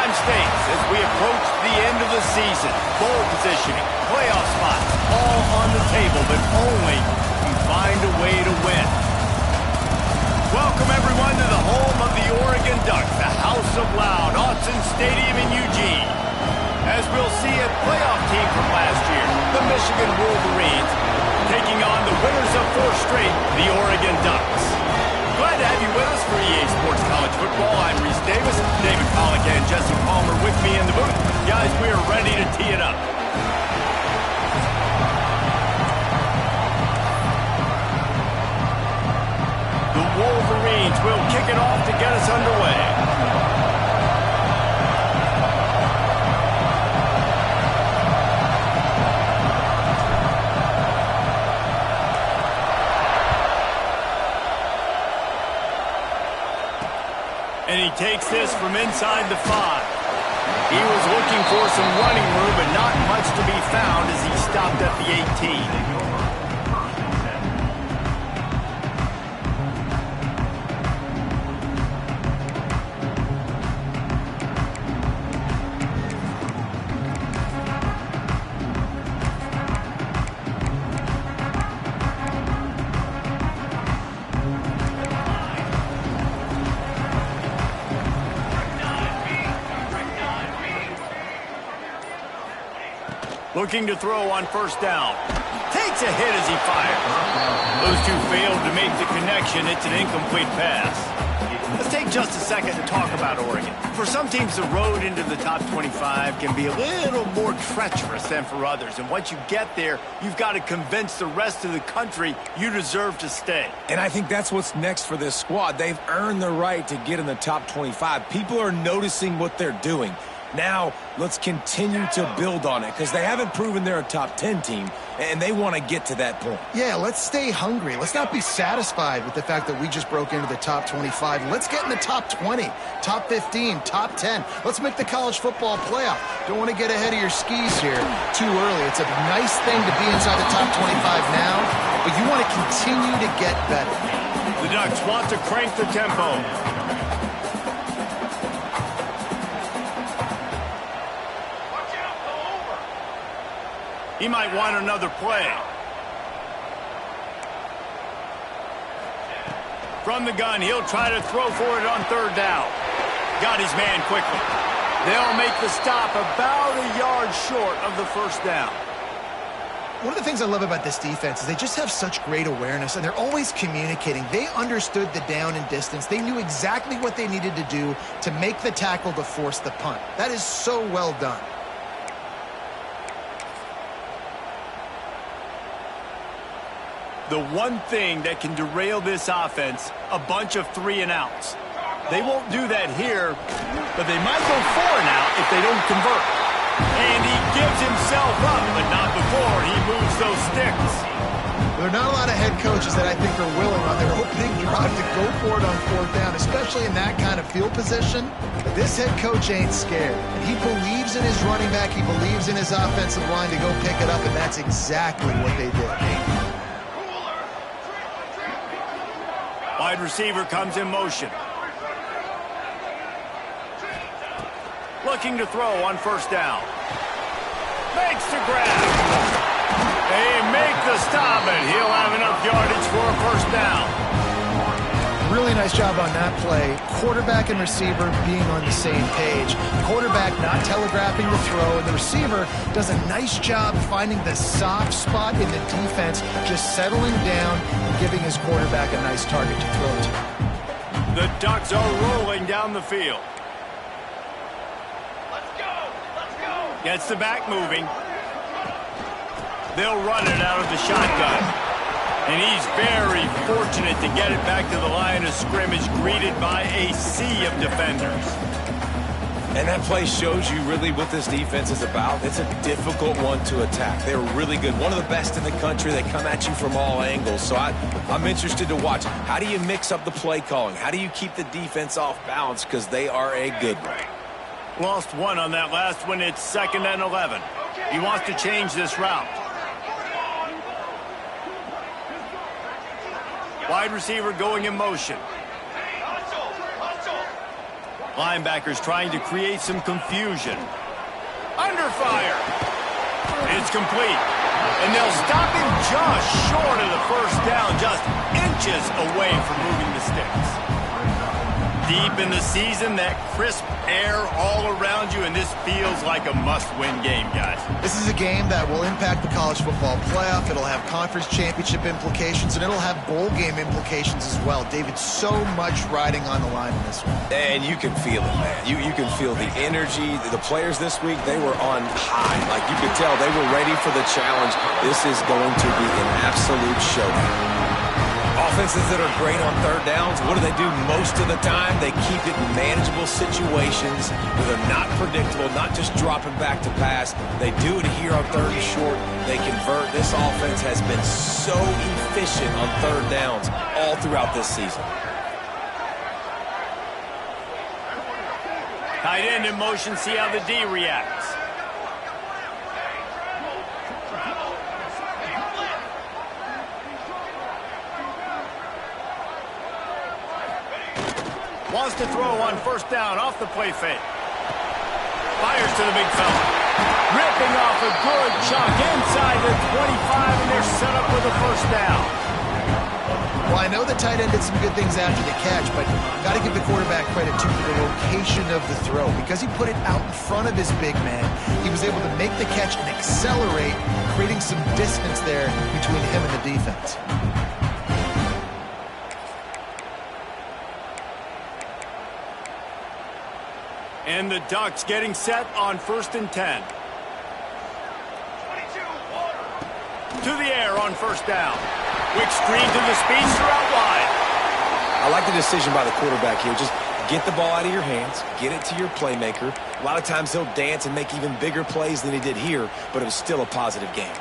time states as we approach the end of the season. Bowl positioning, playoff spots, all on the table, but only you find a way to win. Welcome, everyone, to the home of the Oregon Ducks, the House of Loud, Autzen Stadium in Eugene. As we'll see a playoff team from last year, the Michigan Wolverines, taking on the winners of 4 straight, the Oregon Ducks. Glad to have you with us for EA Sports College Football. I'm Reese Davis, David Pollock and Jesse Palmer with me in the booth. Guys, we are ready to tee it up. The Wolverines will kick it off to get us underway. And he takes this from inside the 5. He was looking for some running room, but not much to be found as he stopped at the 18. Looking to throw on first down. Takes a hit as he fires. Those two failed to make the connection. It's an incomplete pass. Let's take just a second to talk about Oregon. For some teams, the road into the top 25 can be a little more treacherous than for others. And once you get there, you've got to convince the rest of the country you deserve to stay. And I think that's what's next for this squad. They've earned the right to get in the top 25. People are noticing what they're doing. Now, let's continue to build on it because they haven't proven they're a top 10 team, and they want to get to that point. Yeah, let's stay hungry. Let's not be satisfied with the fact that we just broke into the top 25. Let's get in the top 20, top 15, top 10. Let's make the college football playoff. Don't want to get ahead of your skis here too early. It's a nice thing to be inside the top 25 now, but you want to continue to get better. The Ducks want to crank the tempo. He might want another play. From the gun, he'll try to throw for it on third down. Got his man quickly. They'll make the stop about a yard short of the first down. One of the things I love about this defense is they just have such great awareness, and they're always communicating. They understood the down and distance. They knew exactly what they needed to do to make the tackle to force the punt. That is so well done. The one thing that can derail this offense, a bunch of 3-and-outs. They won't do that here, but they might go 4-and-out if they don't convert. And he gives himself up, but not before he moves those sticks. There are not a lot of head coaches that I think are willing on their opening drive to go for it on fourth down, especially in that kind of field position. But this head coach ain't scared. He believes in his running back. He believes in his offensive line to go pick it up, and that's exactly what they did. Wide receiver comes in motion. Looking to throw on first down. Makes the grab. They make the stop, and he'll have enough yardage for a first down. Really nice job on that play. Quarterback and receiver being on the same page. Quarterback not telegraphing the throw, and the receiver does a nice job finding the soft spot in the defense, just settling down and giving his quarterback a nice target to throw to. The Ducks are rolling down the field. Let's go! Let's go! Gets the back moving. They'll run it out of the shotgun. And he's very fortunate to get it back to the line of scrimmage, greeted by a sea of defenders. And that play shows you really what this defense is about. It's a difficult one to attack. They're really good. One of the best in the country. They come at you from all angles. So I'm interested to watch. How do you mix up the play calling? How do you keep the defense off balance? Because they are a good one. Lost one on that last one. It's 2nd and 11. He wants to change this route. Wide receiver going in motion. Linebackers trying to create some confusion. Under fire. It's complete. And they'll stop him just short of the first down, just inches away from moving the sticks. Deep in the season, that crisp air all around you, and this feels like a must-win game, guys. This is a game that will impact the college football playoff. It'll have conference championship implications, and it'll have bowl game implications as well. David, so much riding on the line in this one. And you can feel it, man. You can feel the energy. The players this week, they were on high. Like, you could tell they were ready for the challenge. This is going to be an absolute showdown. Offenses that are great on third downs, what do they do most of the time? They keep it in manageable situations where they're not predictable, not just dropping back to pass. They do it here on third and short. They convert. This offense has been so efficient on third downs all throughout this season. Tight end in motion, see how the D reacts. Wants to throw on first down off the play fake. Fires to the big fella. Ripping off a good chunk inside the 25, and they're set up with a first down. Well, I know the tight end did some good things after the catch, but got to give the quarterback credit to the location of the throw. Because he put it out in front of his big man, he was able to make the catch and accelerate, creating some distance there between him and the defense. And the Ducks getting set on 1st and 10. To the air on first down. Quick screen to the speedster out wide. I like the decision by the quarterback here. Just get the ball out of your hands, get it to your playmaker. A lot of times he'll dance and make even bigger plays than he did here, but it was still a positive game.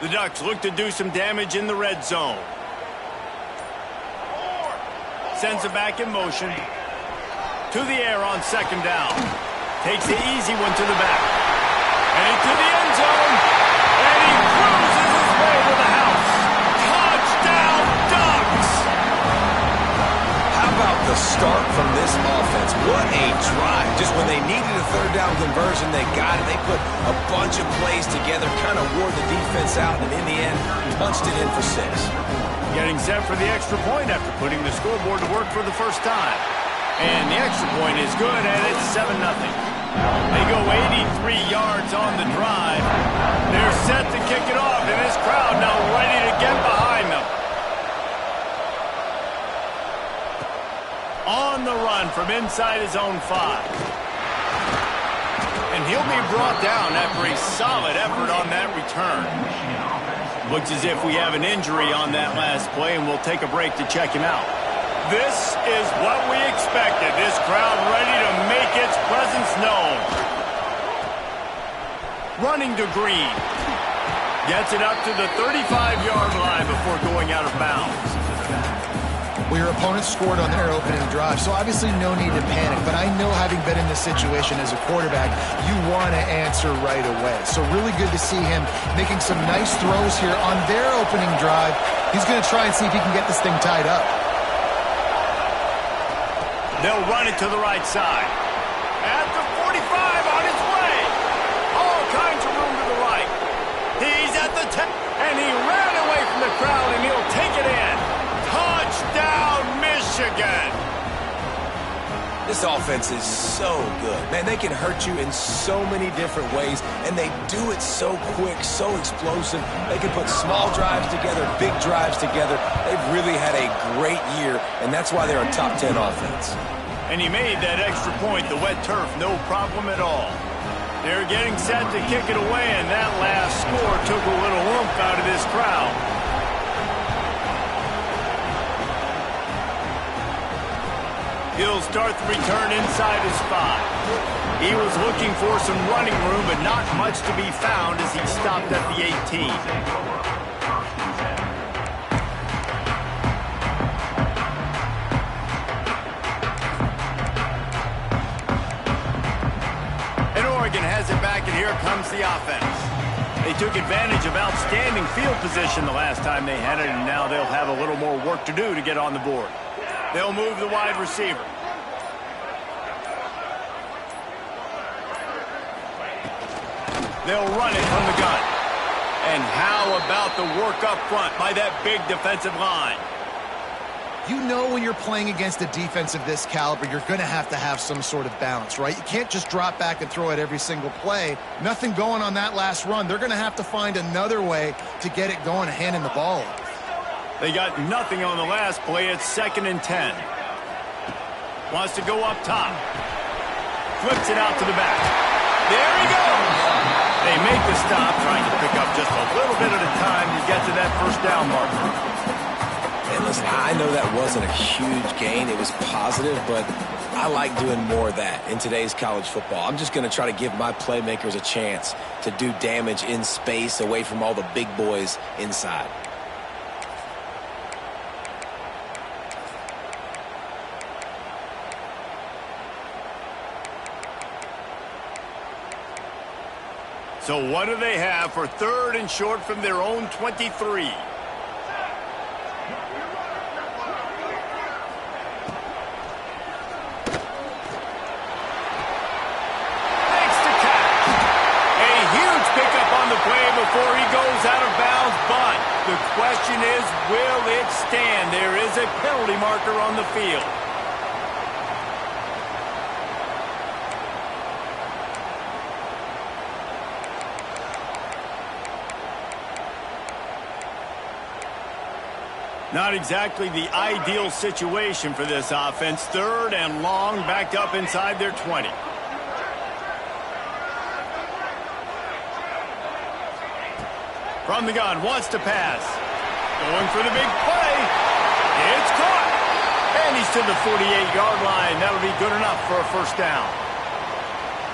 The Ducks look to do some damage in the red zone. Sends it back in motion. To the air on second down. Takes the easy one to the back. And into the end zone. And he cruises his way to the house. Touchdown, Ducks! How about the start from this offense? What a drive. Just when they needed a third down conversion, they got it. They put a bunch of plays together, kind of wore the defense out, and in the end, punched it in for 6. Getting set for the extra point after putting the scoreboard to work for the first time. And the extra point is good, and it's 7-0. They go 83 yards on the drive. They're set to kick it off, and this crowd now ready to get behind them. On the run from inside his own 5. And he'll be brought down after a solid effort on that return. Looks as if we have an injury on that last play, and we'll take a break to check him out. This is what we expected. This crowd ready to make its presence known. Running to Green. Gets it up to the 35-yard line before going out of bounds. Well, your opponent scored on their opening drive, so obviously no need to panic. But I know, having been in this situation as a quarterback, you want to answer right away. So really good to see him making some nice throws here on their opening drive. He's going to try and see if he can get this thing tied up. They'll run it to the right side. At the 45 on his way. All kinds of room to the right. He's at the 10, and he ran away from the crowd, and he'll take it in. Touchdown, Michigan! This offense is so good. Man, they can hurt you in so many different ways, and they do it so quick, so explosive. They can put small drives together, big drives together. They've really had a great year, and that's why they're a top 10 offense. And he made that extra point, the wet turf, no problem at all. They're getting set to kick it away, and that last score took a little oomph out of this crowd. He'll start the return inside his 5. He was looking for some running room, but not much to be found as he stopped at the 18. Oregon has it back, and here comes the offense. They took advantage of outstanding field position the last time they had it, and now they'll have a little more work to do to get on the board. They'll move the wide receiver. They'll run it from the gun. And how about the work up front by that big defensive line? You know when you're playing against a defense of this caliber, you're going to have some sort of balance, right? You can't just drop back and throw it every single play. Nothing going on that last run. They're going to have to find another way to get it going, handing the ball off. They got nothing on the last play. It's 2nd and 10. Wants to go up top. Flips it out to the back. There he goes. They make the stop, trying to pick up just a little bit at a time to get to that first down mark. And listen, I know that wasn't a huge gain. It was positive, but I like doing more of that in today's college football. I'm just going to try to give my playmakers a chance to do damage in space away from all the big boys inside. So what do they have for 3rd and short from their own 23? Before he goes out of bounds, but the question is, will it stand? There is a penalty marker on the field. Not exactly the ideal situation for this offense. 3rd and long, backed up inside their 20. From the gun, wants to pass. Going for the big play. It's caught. And he's to the 48-yard line. That'll be good enough for a first down.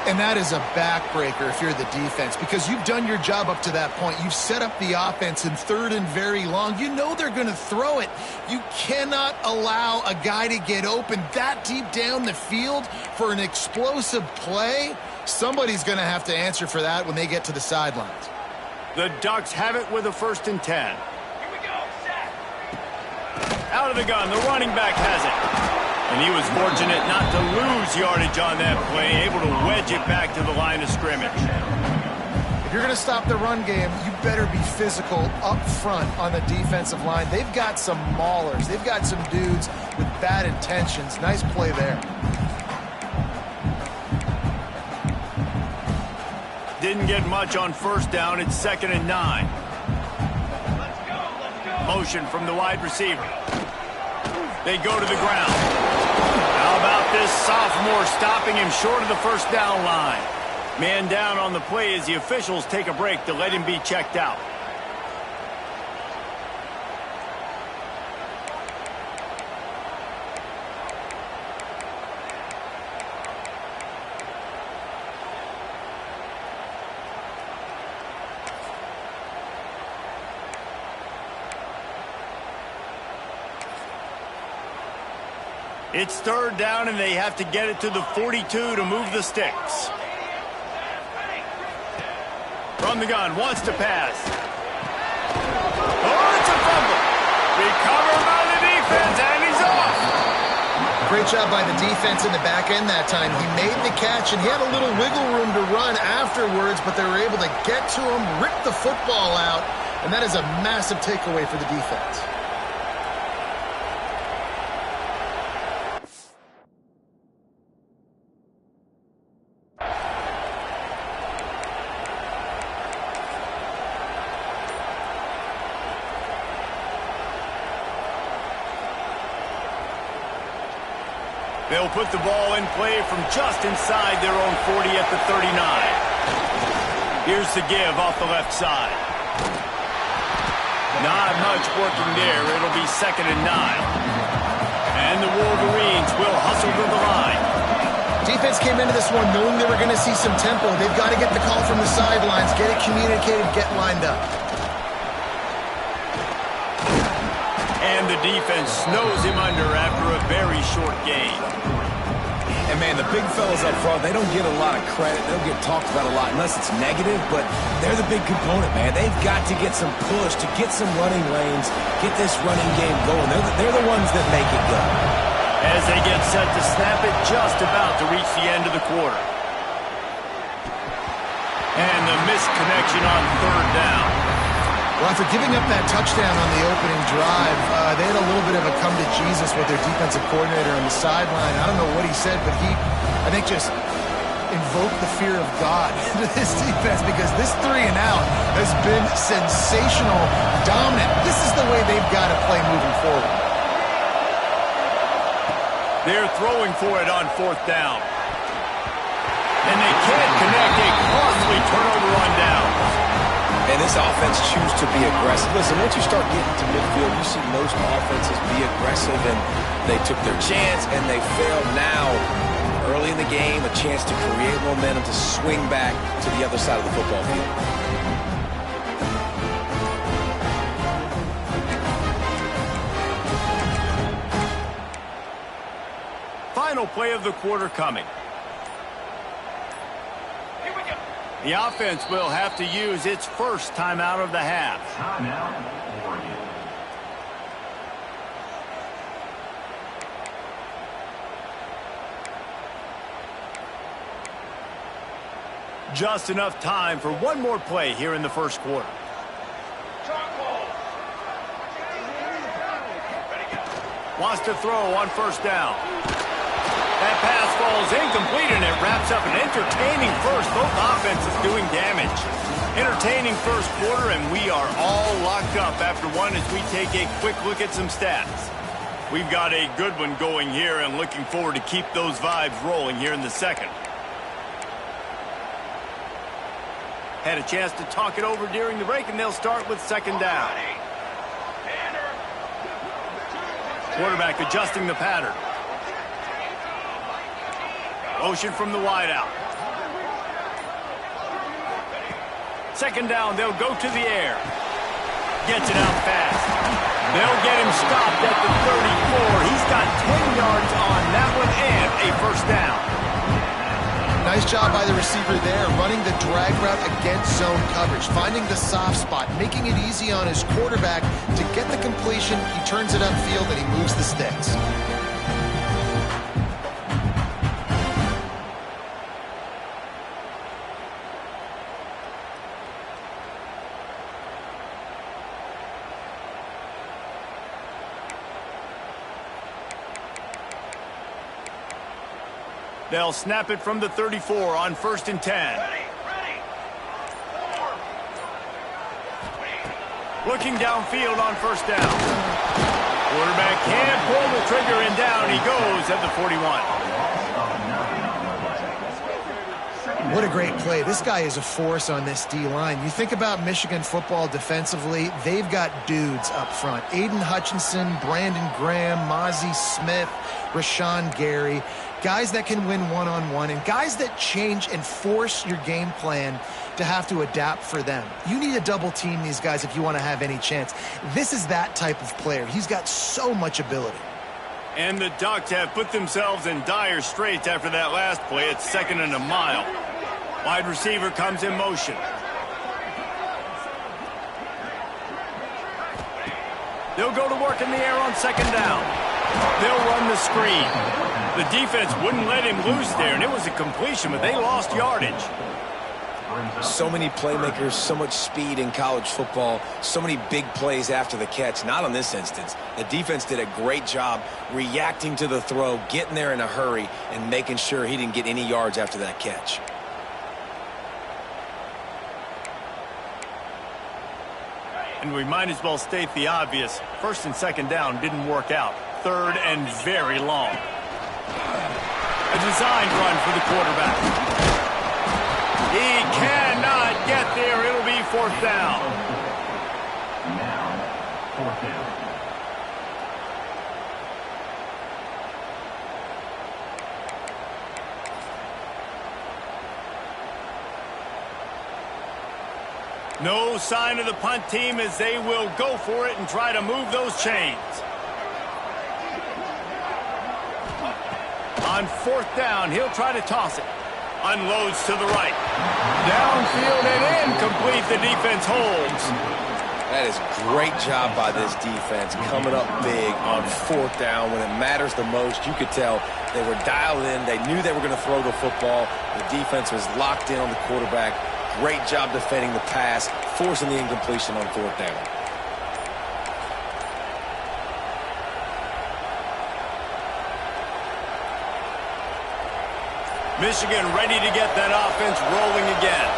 And that is a backbreaker if you're the defense, because you've done your job up to that point. You've set up the offense in 3rd and very long. You know they're going to throw it. You cannot allow a guy to get open that deep down the field for an explosive play. Somebody's going to have to answer for that when they get to the sidelines. The Ducks have it with a 1st and 10. Here we go, set. Out of the gun, the running back has it. And he was fortunate not to lose yardage on that play, able to wedge it back to the line of scrimmage. If you're going to stop the run game, you better be physical up front on the defensive line. They've got some maulers. They've got some dudes with bad intentions. Nice play there. Didn't get much on first down. It's 2nd and 9. Let's go. Motion from the wide receiver. They go to the ground. How about this sophomore stopping him short of the first down line? Man down on the play as the officials take a break to let him be checked out. It's 3rd down, and they have to get it to the 42 to move the sticks. From the gun, wants to pass. Oh, it's a fumble. Recovered by the defense, and he's off. Great job by the defense in the back end that time. He made the catch, and he had a little wiggle room to run afterwards, but they were able to get to him, rip the football out, and that is a massive takeaway for the defense. They'll put the ball in play from just inside their own 40 at the 39. Here's the give off the left side. Not much working there. It'll be 2nd and 9. And the Wolverines will hustle to the line. Defense came into this one knowing they were going to see some tempo. They've got to get the call from the sidelines, get it communicated, get lined up. And the defense snows him under after a very short gain. And, man, the big fellas up front, they don't get a lot of credit. They don't get talked about a lot unless it's negative, but they're the big component, man. They've got to get some push, to get some running lanes, get this running game going. They're the ones that make it go. As they get set to snap it, just about to reach the end of the quarter. And the missed connection on third down. Well, after giving up that touchdown on the opening drive, they had a little bit of a come-to-Jesus with their defensive coordinator on the sideline. I don't know what he said, but he, I think, just invoked the fear of God into this defense because this 3-and-out has been sensational, dominant. This is the way they've got to play moving forward. They're throwing for it on fourth down. And they can't connect a costly turnover on down. And this offense choose to be aggressive. Listen, once you start getting to midfield, you see most offenses be aggressive, and they took their chance, and they failed. Now, early in the game, a chance to create momentum to swing back to the other side of the football field. Final play of the quarter coming. The offense will have to use its first timeout of the half. Timeout, Oregon. Just enough time for one more play here in the first quarter. Wants to throw on first down. That pass falls incomplete, and it wraps up an entertaining first. Both offenses doing damage. Entertaining first quarter, and we are all locked up after one as we take a quick look at some stats. We've got a good one going here and looking forward to keep those vibes rolling here in the second. Had a chance to talk it over during the break, and they'll start with second down. Quarterback adjusting the pattern. Motion from the wideout. Second down, they'll go to the air. Gets it out fast. They'll get him stopped at the 34. He's got 10 yards on that one and a first down. Nice job by the receiver there, running the drag route against zone coverage, finding the soft spot, making it easy on his quarterback to get the completion. He turns it upfield and he moves the sticks. They'll snap it from the 34 on 1st and 10. Looking downfield on first down. Quarterback can't pull the trigger, and down he goes at the 41. What a great play. This guy is a force on this D-line. You think about Michigan football defensively, they've got dudes up front. Aiden Hutchinson, Brandon Graham, Mozzie Smith, Rashawn Gary. Guys that can win one-on-one and guys that change and force your game plan to have to adapt for them. You need to double team these guys if you want to have any chance. This is that type of player. He's got so much ability. And the Ducks have put themselves in dire straits after that last play. It's 2nd and a mile. Wide receiver comes in motion. They'll go to work in the air on second down. They'll run the screen. The defense wouldn't let him loose there, and it was a completion, but they lost yardage. So many playmakers, so much speed in college football, so many big plays after the catch. Not on this instance. The defense did a great job reacting to the throw, getting there in a hurry, and making sure he didn't get any yards after that catch. And we might as well state the obvious. 1st and 2nd down didn't work out. 3rd and very long. A designed run for the quarterback. He cannot get there. It'll be 4th down. Now, 4th down. No sign of the punt team as they will go for it and try to move those chains. On 4th down, he'll try to toss it. Unloads to the right. Downfield and incomplete. The defense holds. That is great job by this defense, coming up big on 4th down when it matters the most. You could tell they were dialed in. They knew they were going to throw the football. The defense was locked in on the quarterback. Great job defending the pass, forcing the incompletion on 4th down. Michigan ready to get that offense rolling again.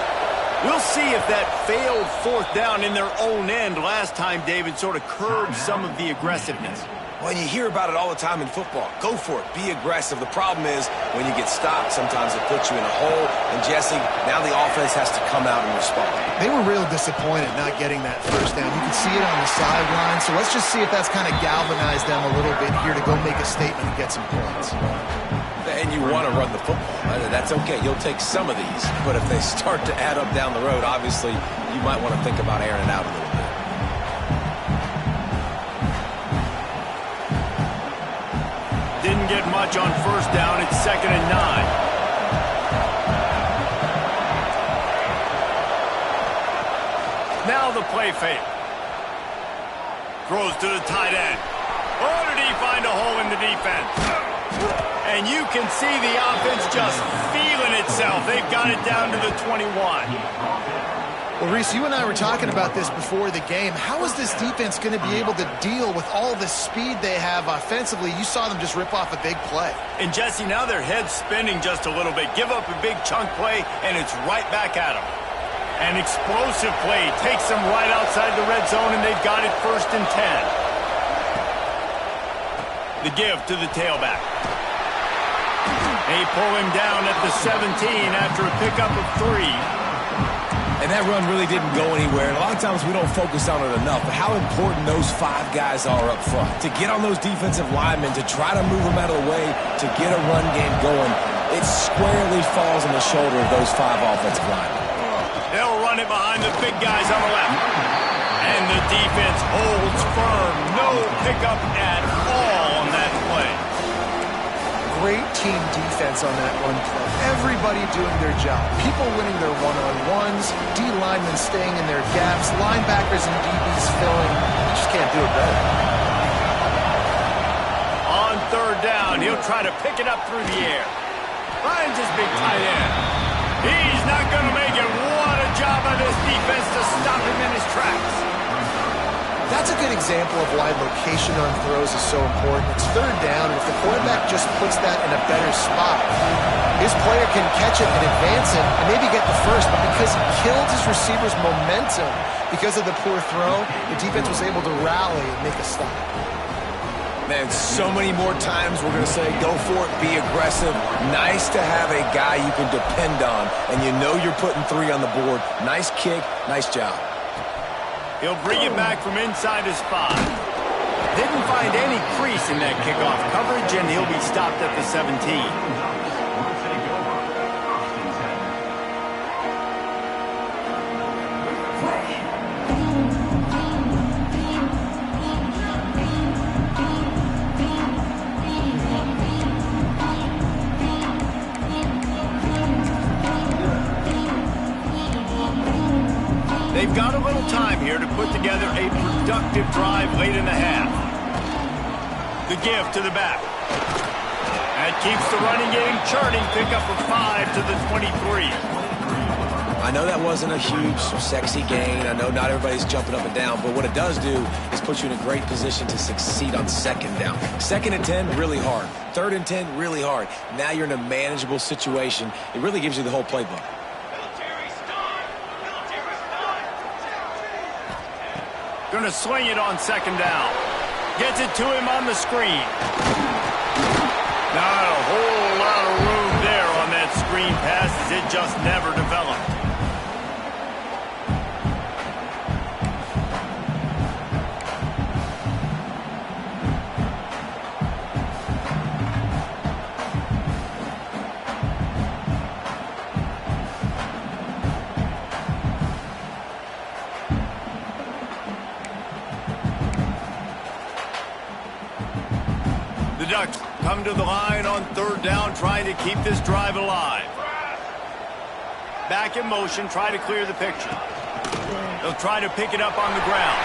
We'll see if that failed 4th down in their own end last time, David, sort of curbed some of the aggressiveness. Well, you hear about it all the time in football. Go for it. Be aggressive. The problem is when you get stopped, sometimes it puts you in a hole. And, Jesse, now the offense has to come out and respond. They were real disappointed not getting that 1st down. You can see it on the sideline. So let's just see if that's kind of galvanized them a little bit here to go make a statement and get some points. And you want to run the football. That's okay. You'll take some of these. But if they start to add up down the road, obviously, you might want to think about airing it out a little bit. Didn't get much on 1st down. It's 2nd and 9. Now the play fake. Throws to the tight end. Oh, did he find a hole in the defense? And you can see the offense just feeling itself. They've got it down to the 21. Well, Reese, you and I were talking about this before the game. How is this defense going to be able to deal with all the speed they have offensively? You saw them just rip off a big play. And, Jesse, now their head's spinning just a little bit. Give up a big chunk play, and it's right back at them. An explosive play takes them right outside the red zone, and they've got it 1st and 10. The give to the tailback. They pull him down at the 17 after a pickup of 3. And that run really didn't go anywhere. And a lot of times we don't focus on it enough. But how important those 5 guys are up front. To get on those defensive linemen, to try to move them out of the way, to get a run game going, it squarely falls on the shoulder of those 5 offensive linemen. They'll run it behind the big guys on the left. And the defense holds firm. No pickup at all on that play. Great team defense on that run play. Everybody doing their job. People winning their one-on-ones, D linemen staying in their gaps, linebackers and DBs filling. You just can't do it better. On 3rd down, he'll try to pick it up through the air. Finds his big tight end. He's not going to make it. What a job by this defense to stop him in his tracks. That's a good example of why location on throws is so important. It's 3rd down, and if the quarterback just puts that in a better spot, his player can catch it and advance it and maybe get the 1st, but because he killed his receiver's momentum because of the poor throw, the defense was able to rally and make a stop. Man, so many more times we're going to say, go for it, be aggressive. Nice to have a guy you can depend on, and you know you're putting 3 on the board. Nice kick, nice job. He'll bring it back from inside his 5. Didn't find any crease in that kickoff coverage, and he'll be stopped at the 17. They've got a little time here to put together a productive drive late in the half. The give to the back. That keeps the running game churning. Pick up a 5 to the 23. I know that wasn't a huge, sexy gain. I know not everybody's jumping up and down, but what it does do is put you in a great position to succeed on 2nd down. 2nd and 10, really hard. 3rd and 10, really hard. Now you're in a manageable situation. It really gives you the whole playbook. Going to swing it on 2nd down. Gets it to him on the screen. Not a whole lot of room there on that screen pass as it just never developed. Ducks come to the line on third down, trying to keep this drive alive. Back in motion, try to clear the picture. They'll try to pick it up on the ground.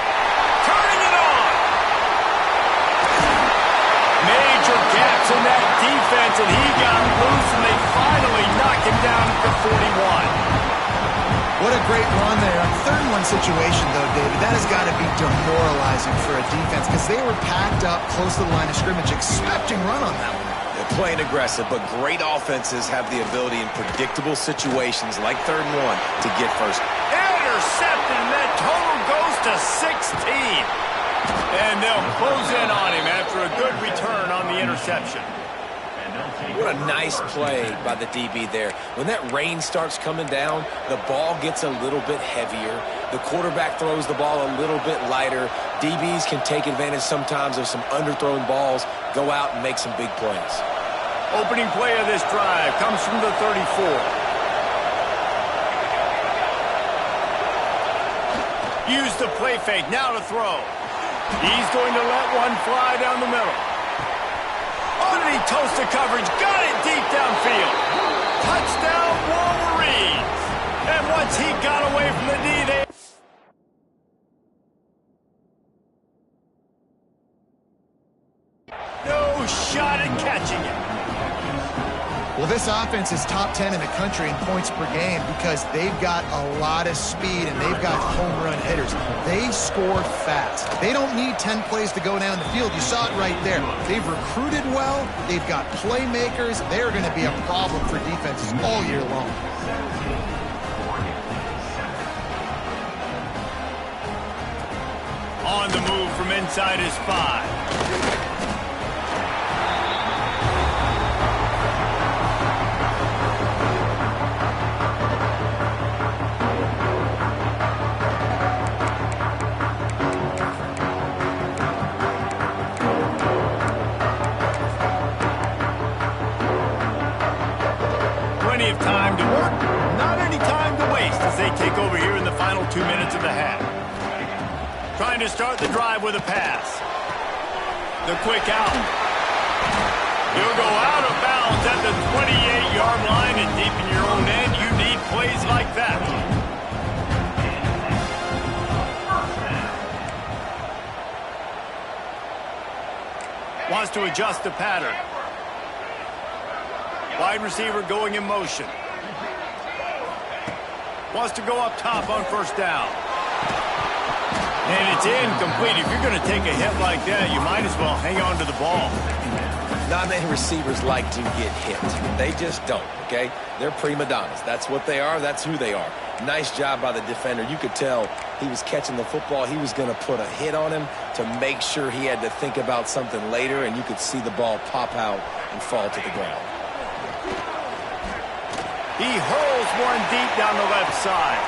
Turning it on! Major gaps in that defense, and he got loose, and they finally knock him down at the 41. What a great run there. On third and one situation, though, David, that has got to be demoralizing for a defense because they were packed up close to the line of scrimmage, expecting run on that one. They're playing aggressive, but great offenses have the ability in predictable situations like third and one to get first. Intercepted, and that total goes to 16. And they'll close in on him after a good return on the interception. What a nice play by the DB there. When that rain starts coming down, the ball gets a little bit heavier. The quarterback throws the ball a little bit lighter. DBs can take advantage sometimes of some underthrown balls, go out and make some big plays. Opening play of this drive comes from the 34. Use the play fake, now to throw. He's going to let one fly down the middle. Underneath toasted coverage, got it deep downfield. Touchdown, Wolverines. And once he got away from the D, they... No shot at catching it. Well, this offense is top 10 in the country in points per game because they've got a lot of speed and they've got home run hitters. They score fast. They don't need 10 plays to go down the field. You saw it right there. They've recruited well. They've got playmakers. They're going to be a problem for defenses all year long. On the move from inside his 5. Of time to work, not any time to waste as they take over here in the final 2 minutes of the half. Trying to start the drive with a pass. The quick out. He'll go out of bounds at the 28-yard line, and deep in your own end, you need plays like that. Wants to adjust the pattern. Wide receiver going in motion. Wants to go up top on first down. And it's incomplete. If you're going to take a hit like that, you might as well hang on to the ball. Not many receivers like to get hit. They just don't, okay? They're prima donnas. That's what they are. That's who they are. Nice job by the defender. You could tell he was catching the football. He was going to put a hit on him to make sure he had to think about something later, and you could see the ball pop out and fall to the ground. He hurls one deep down the left side.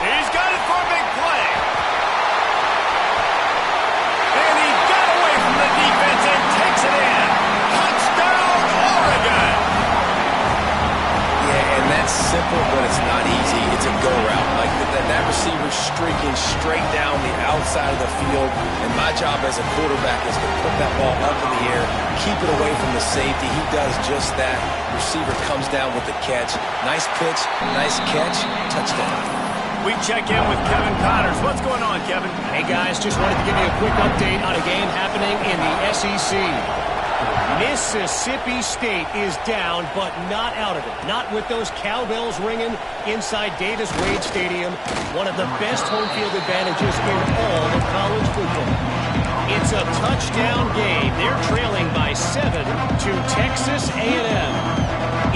He's got it for a big play. And he got away from the defense and takes it in. Touchdown, Oregon. Yeah, and that's simple, but it's not easy. It's a go route. Like that receiver's streaking straight down the outside of the field, and my job as a quarterback is to put that ball up in the air, keep it away from the safety. He does just that. Receiver comes down with the catch. Nice pitch, nice catch, touchdown. We check in with Kevin Connors. What's going on, Kevin? Hey, guys, just wanted to give you a quick update on a game happening in the SEC. Mississippi State is down, but not out of it. Not with those cowbells ringing inside Davis-Wade Stadium, one of the best home field advantages in all of college football. It's a touchdown game. They're trailing by 7 to Texas A&M.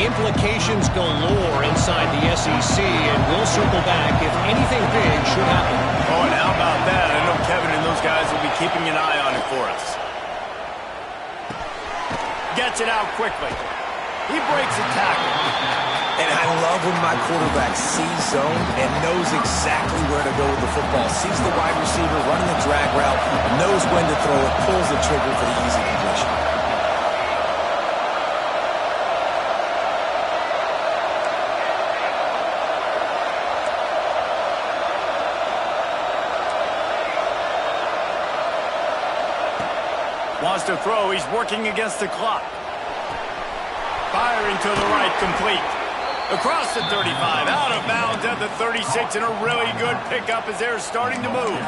Implications galore inside the SEC, and we'll circle back if anything big should happen. Oh, and how about that? I know Kevin and those guys will be keeping an eye on it for us. Gets it out quickly. He breaks a tackle. And I love when my quarterback sees zone and knows exactly where to go with the football. Sees the wide receiver running the drag route, knows when to throw it, pulls the trigger for the easy completion. Wants to throw. He's working against the clock. Firing to the right, complete. Across the 35, out of bounds at the 36, and a really good pickup as they're starting to move.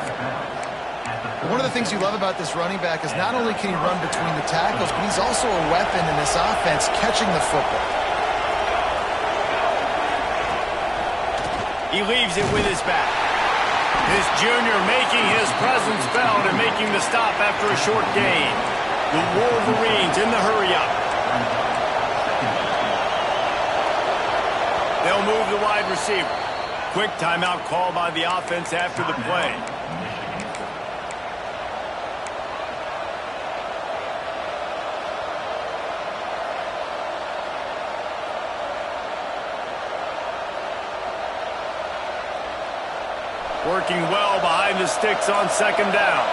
One of the things you love about this running back is not only can he run between the tackles, but he's also a weapon in this offense catching the football. He leaves it with his back. This junior making his presence felt and making the stop after a short gain. The Wolverines in the hurry-up. They'll move the wide receiver. Quick timeout call by the offense after the play. Working well behind the sticks on second down.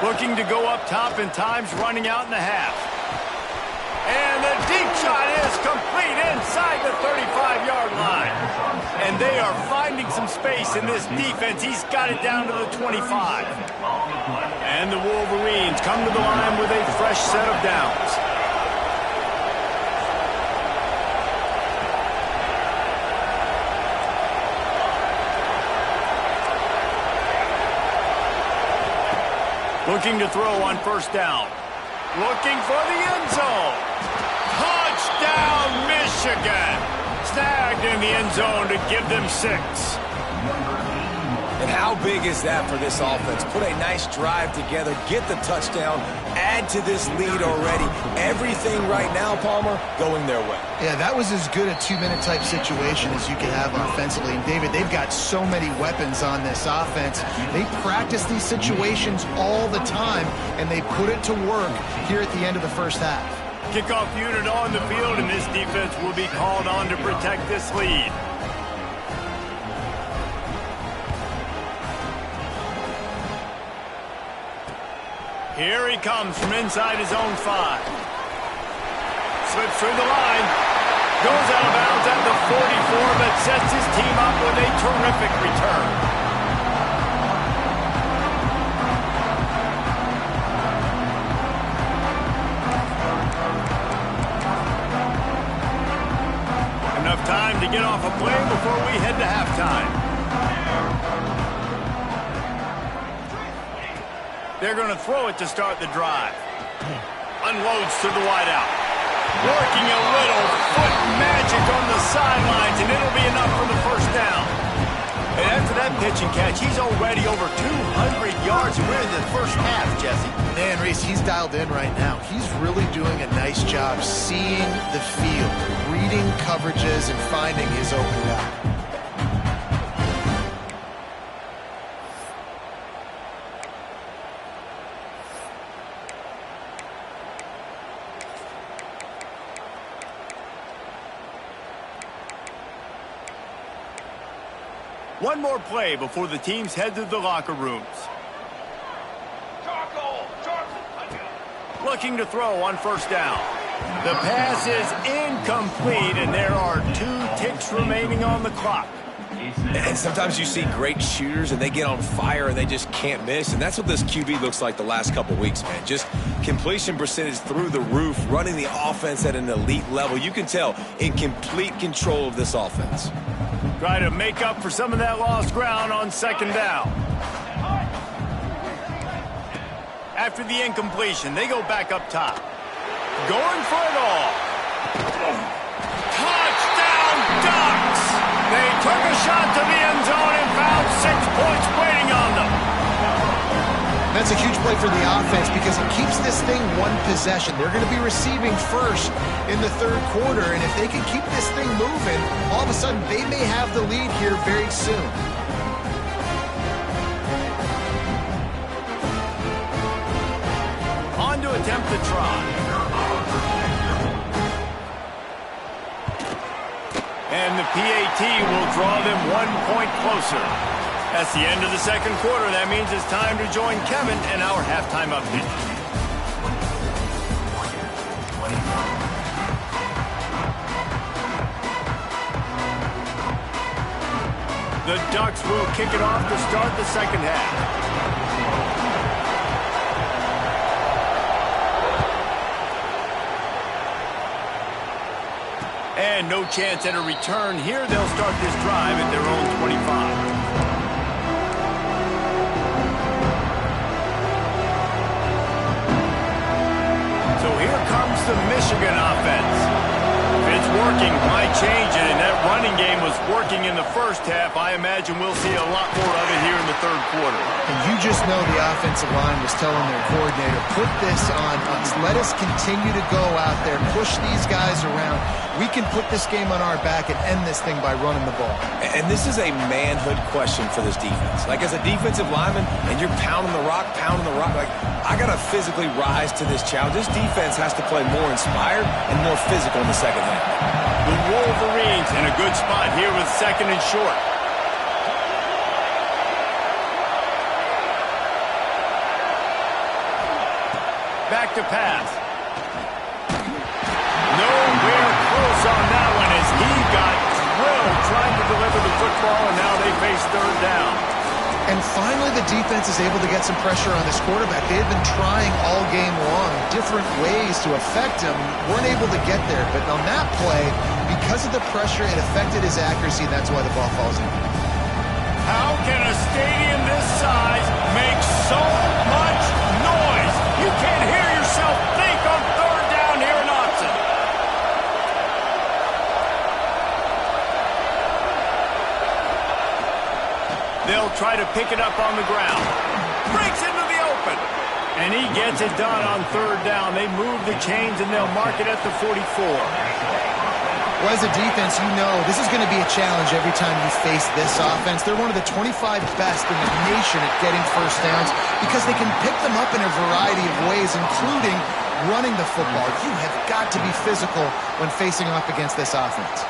Looking to go up top, and time's running out in the half. And the deep shot is complete inside the 35-yard line. And they are finding some space in this defense. He's got it down to the 25. And the Wolverines come to the line with a fresh set of downs. Looking to throw on first down. Looking for the end zone. Touchdown, Michigan. Snagged in the end zone to give them 6. And how big is that for this offense? Put a nice drive together, get the touchdown, add to this lead already. Everything right now, Palmer, going their way. Yeah, that was as good a 2-minute type situation as you can have offensively. And David, they've got so many weapons on this offense. They practice these situations all the time, and they put it to work here at the end of the first half. Kickoff unit on the field, and this defense will be called on to protect this lead. Here he comes from inside his own 5. Slips through the line. Goes out of bounds at the 44, but sets his team up with a terrific return. Enough time to get off a play before we head to halftime. They're going to throw it to start the drive. Unloads to the wideout. Working a little foot magic on the sidelines, and it'll be enough for the first down. And after that pitch and catch, he's already over 200 yards, and we're in the first half, Jesse. Man, Reese, he's dialed in right now. He's really doing a nice job seeing the field, reading coverages, and finding his open guy. One more play before the teams head to the locker rooms. Looking to throw on first down. The pass is incomplete, and there are 2 ticks remaining on the clock. And sometimes you see great shooters, and they get on fire, and they just can't miss. And that's what this QB looks like the last couple weeks, man. Just completion percentage through the roof, running the offense at an elite level. You can tell in complete control of this offense. Try to make up for some of that lost ground on second down. After the incompletion, they go back up top. Going for it all. Touchdown, Ducks! They took a shot to the end zone and found 6 points waiting on them. That's a huge play for the offense because it keeps this thing one possession. They're going to be receiving first in the third quarter, and if they can keep this thing moving, all of a sudden they may have the lead here very soon. On to attempt the try. And the PAT will draw them 1 point closer. That's the end of the second quarter. That means it's time to join Kevin in our halftime update. The Ducks will kick it off to start the second half. And no chance at a return here. They'll start this drive at their own 25. So here comes the Michigan offense. If it's working, why change it? And that running game was working in the first half. I imagine we'll see a lot more of it here in the third quarter. And you just know the offensive line was telling their coordinator, put this on us. Let us continue to go out there, push these guys around. We can put this game on our back and end this thing by running the ball. And this is a manhood question for this defense. Like, as a defensive lineman, and you're pounding the rock, like, I got to physically rise to this challenge. This defense has to play more inspired and more physical in the second half. The Wolverines in a good spot here with second and short. Back to pass. Nowhere close on that one as he got drilled trying to deliver the football, and now they face third down. And finally, the defense is able to get some pressure on this quarterback. They had been trying all game long different ways to affect him, weren't able to get there. But on that play, because of the pressure, it affected his accuracy, and that's why the ball falls in. How can a stadium this size make so much noise? You can't hear yourself think on third down here in Austin. They'll try to pick it up on the ground. Breaks into the open. And he gets it done on third down. They move the chains, and they'll mark it at the 44. Well, as a defense, you know this is going to be a challenge every time you face this offense. They're one of the 25 best in the nation at getting first downs because they can pick them up in a variety of ways, including running the football. You have got to be physical when facing off against this offense.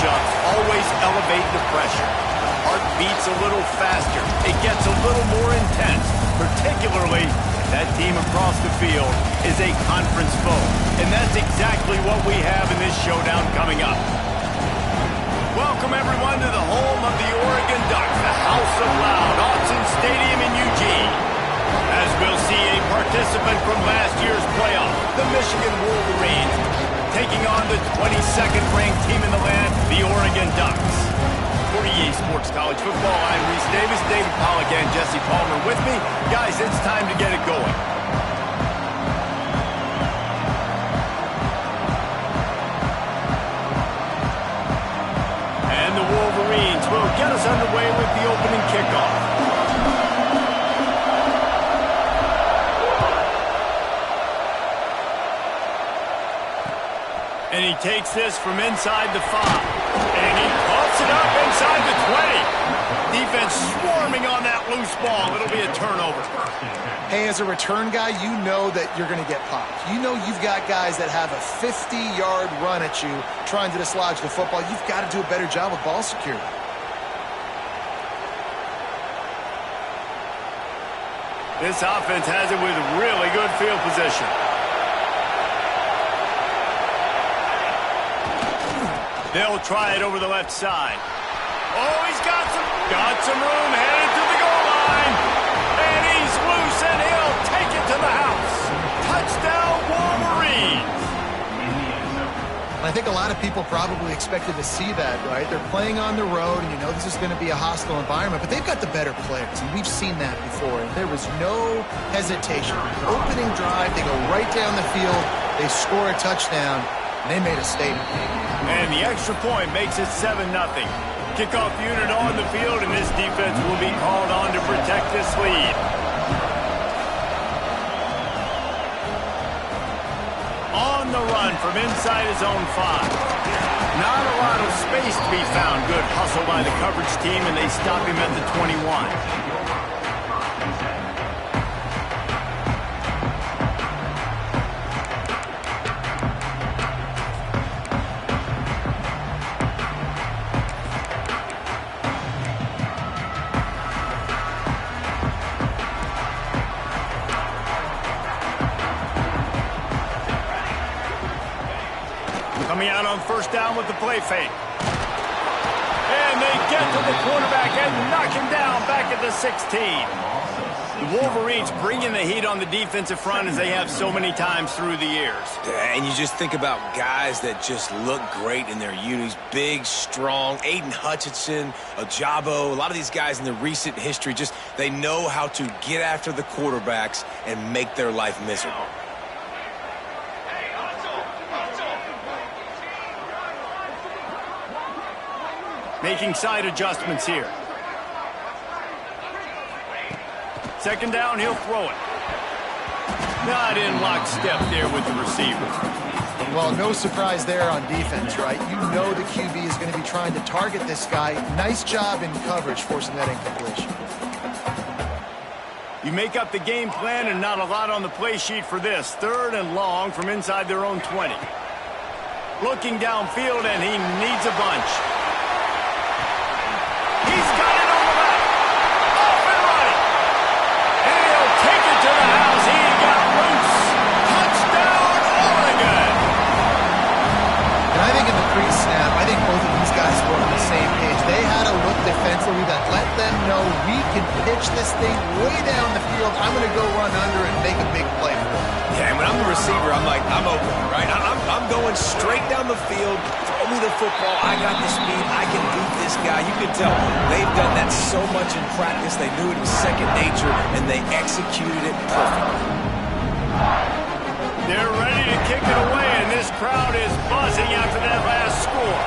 matchups always elevate the pressure. The heart beats a little faster. It gets a little more intense, particularly if that team across the field is a conference foe. And that's exactly what we have in this showdown coming up. Welcome, everyone, to the home of the Oregon Ducks, the House of Loud, Autzen Stadium in Eugene. As we'll see a participant from last year's playoff, the Michigan Wolverines, taking on the 22nd ranked team in the land, the Oregon Ducks. For EA Sports College Football, I'm Reese Davis, David Pollack, and Jesse Palmer with me. Guys, it's time to get it going. And the Wolverines will get us underway with the opening kickoff. And he takes this from inside the 5. And he pops it up inside the 20. Defense swarming on that loose ball. It'll be a turnover. Hey, as a return guy, you know that you're going to get popped. You know you've got guys that have a 50-yard run at you trying to dislodge the football. You've got to do a better job with ball security. This offense has it with really good field position. They'll try it over the left side. Oh, he's got some room, headed to the goal line. And he's loose, and he'll take it to the house. Touchdown, Wolverines. I think a lot of people probably expected to see that, right? They're playing on the road, and you know this is going to be a hostile environment, but they've got the better players, and we've seen that before. And there was no hesitation. Opening drive, they go right down the field, they score a touchdown, and they made a statement. And the extra point makes it 7-0. Kickoff unit on the field, and this defense will be called on to protect this lead. On the run from inside his own 5. Not a lot of space to be found. Good hustle by the coverage team, and they stop him at the 21. Coming out on first down with the play fake. And they get to the quarterback and knock him down back at the 16. The Wolverines bringing the heat on the defensive front as they have so many times through the years. And you just think about guys that just look great in their unis. Big, strong, Aiden Hutchinson, Ajabo, a lot of these guys in the recent history, just they know how to get after the quarterbacks and make their life miserable. Making side adjustments here. Second down, he'll throw it. Not in lockstep there with the receiver. Well, no surprise there on defense, right? You know the QB is going to be trying to target this guy. Nice job in coverage forcing that incompletion. You make up the game plan and not a lot on the play sheet for this. 3rd and long from inside their own 20. Looking downfield, and he needs a bunch. He's got it on the left. Off and running. And he'll take it to the house. He got loose. Touchdown, Oregon. And I think in the pre-snap, I think both of these guys were on the same page. They had a look defensively that let them know we can pitch this thing way down the field. I'm going to go run under and make a big play for it. Yeah, and when I'm the receiver, I'm like, I'm open, right? I'm going straight down the field. Throw me the football. I got the speed. I can beat this guy. You can tell they've done that so much in practice. They knew it was second nature, and they executed it perfectly. They're ready to kick it away, and this crowd is buzzing after that last score.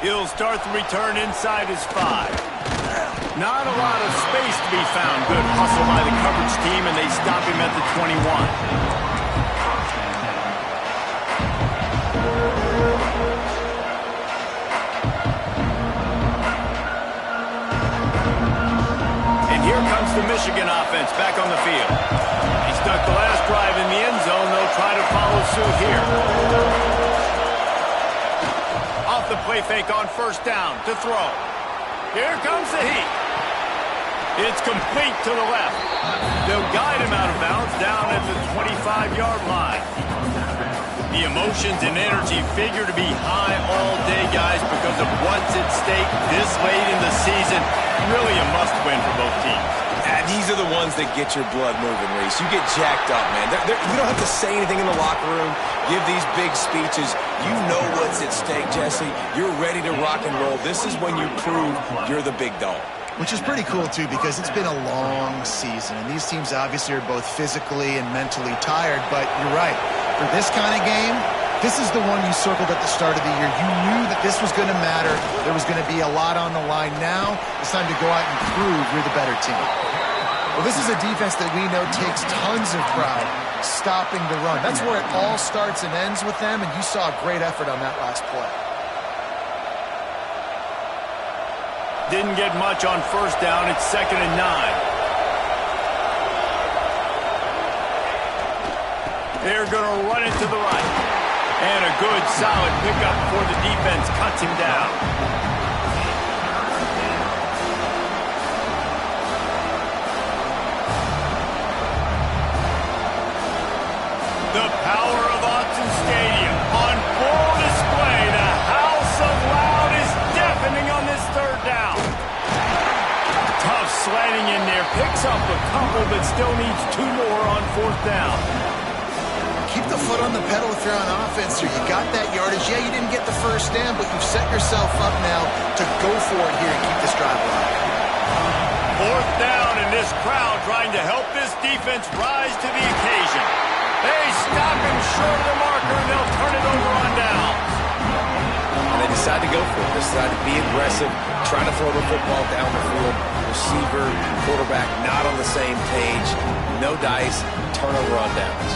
He'll start the return inside his 5. Not a lot of space to be found. Good hustle by the coverage team, and they stop him at the 21. And here comes the Michigan offense back on the field. He stuck the last drive in the end zone. They'll try to follow suit here. Off the play fake on first down to throw. Here comes the heat. It's complete to the left. They'll guide him out of bounds down at the 25-yard line. The emotions and energy figure to be high all day, guys, because of what's at stake this late in the season. Really a must-win for both teams. And these are the ones that get your blood moving, Reese. You get jacked up, man. You don't have to say anything in the locker room, give these big speeches. You know what's at stake, Jesse. You're ready to rock and roll. This is when you prove you're the big dog. Which is pretty cool, too, because it's been a long season. And these teams obviously are both physically and mentally tired. But you're right. For this kind of game, this is the one you circled at the start of the year. You knew that this was going to matter. There was going to be a lot on the line. Now it's time to go out and prove you're the better team. Well, this is a defense that we know takes tons of pride stopping the run. That's where it all starts and ends with them, and you saw a great effort on that last play. Didn't get much on first down. It's 2nd and 9. They're going to run it to the right. And a good, solid pickup before the defense cuts him down. The power of Autzen Stadium on full display. The house of loud is deafening on this 3rd down. Tough slanting in there. Picks up a couple, but still needs 2 more on 4th down. Keep the foot on the pedal if you're on offense here. You got that yardage. Yeah, you didn't get the first down, but you've set yourself up now to go for it here and keep this drive alive. 4th down, and this crowd trying to help this defense rise to the occasion. They stop him short of the marker, and they'll turn it over on downs. And they decide to go for it. They decide to be aggressive, try to throw the football down the field. Receiver, quarterback not on the same page. No dice, turnover on downs.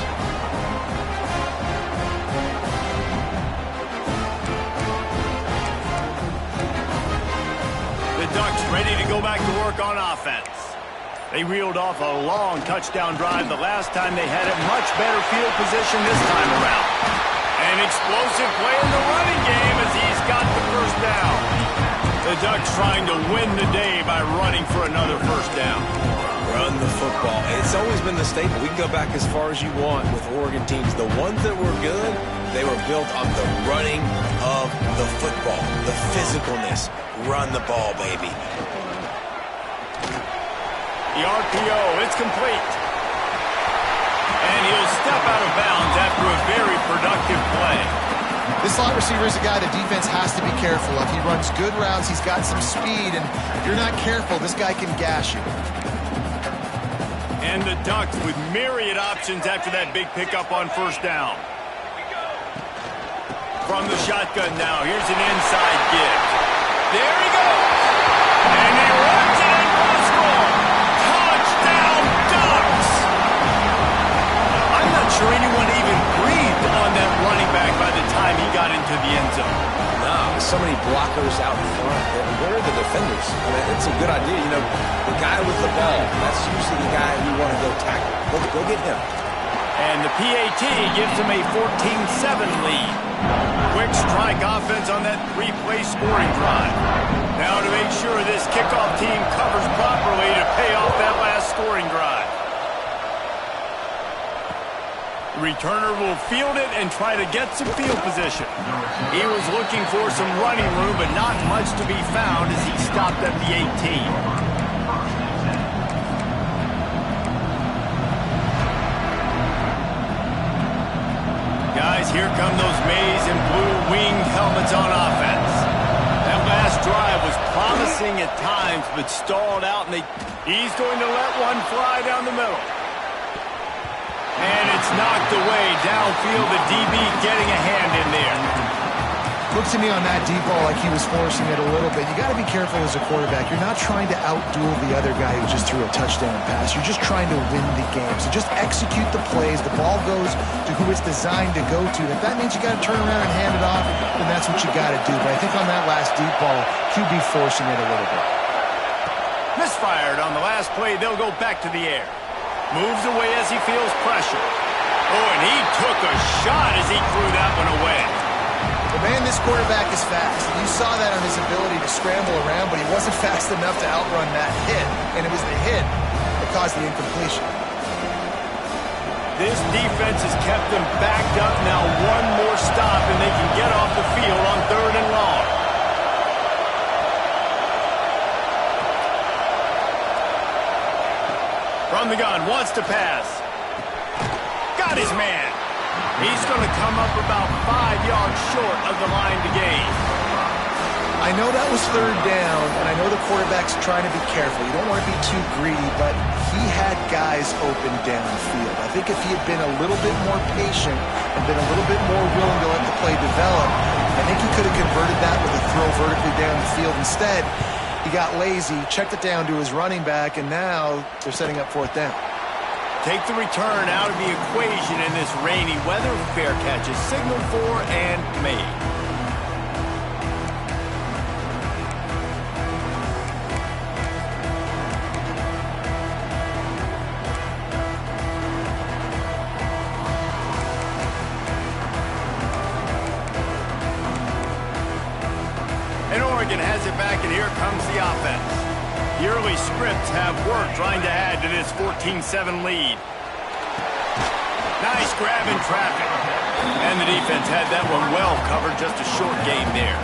The Ducks ready to go back to work on offense. They reeled off a long touchdown drive the last time they had a much better field position this time around. An explosive play in the running game as he's got the first down. The Ducks trying to win the day by running for another first down. Run the football. It's always been the staple. We can go back as far as you want with Oregon teams. The ones that were good, they were built on the running of the football, the physicalness. Run the ball, baby. The RPO, it's complete. And he'll step out of bounds after a very productive play. This slot receiver is a guy the defense has to be careful of. He runs good routes. He's got some speed, and if you're not careful, this guy can gash you. And the Ducks with myriad options after that big pickup on first down. From the shotgun now, here's an inside give. There he goes. And he runs it in for a score. Touchdown, Ducks. I'm not sure anyone even breathed on that running back by the time he got into the end zone. No, so many blockers out in front. Where are the defenders? I mean, it's a good idea. You know, the guy with the ball, that's usually the guy you want to go tackle. Go get him. And the PAT gives him a 14-7 lead. Quick strike offense on that 3-play scoring drive. Now to make sure this kickoff team covers properly to pay off that last scoring drive. The returner will field it and try to get some field position. He was looking for some running room, but not much to be found as he stopped at the 18. Guys, here come those maize and blue winged helmets on offense. That last drive was promising at times, but stalled out, and he's going to let one fly down the middle. And it's knocked away downfield. The DB getting a hand in there. Looks to me on that deep ball like he was forcing it a little bit. You got to be careful as a quarterback. You're not trying to outduel the other guy who just threw a touchdown pass. You're just trying to win the game. So just execute the plays. The ball goes to who it's designed to go to. If that means you got to turn around and hand it off, then that's what you got to do. But I think on that last deep ball, QB forcing it a little bit. Misfired on the last play. They'll go back to the air. Moves away as he feels pressure. Oh, and he took a shot as he threw that one away. Well, man, this quarterback is fast. You saw that on his ability to scramble around, but he wasn't fast enough to outrun that hit, and it was the hit that caused the incompletion. This defense has kept them backed up. Now one more stop, and they can get off the field on 3rd and long. From the gun, wants to pass. Got his man. He's going to come up about 5 yards short of the line to gain. I know that was 3rd down, and I know the quarterback's trying to be careful. You don't want to be too greedy, but he had guys open downfield. I think if he had been a little bit more patient and been a little bit more willing to let the play develop, I think he could have converted that with a throw vertically down the field. Instead, he got lazy, checked it down to his running back, and now they're setting up 4th down. Take the return out of the equation in this rainy weather. Fair catch is signaled for and made. And Oregon has it back, and here comes the offense. The early scripts have worked trying to add to this 14-7 lead. Nice grab in traffic. And the defense had that one well covered, just a short gain there.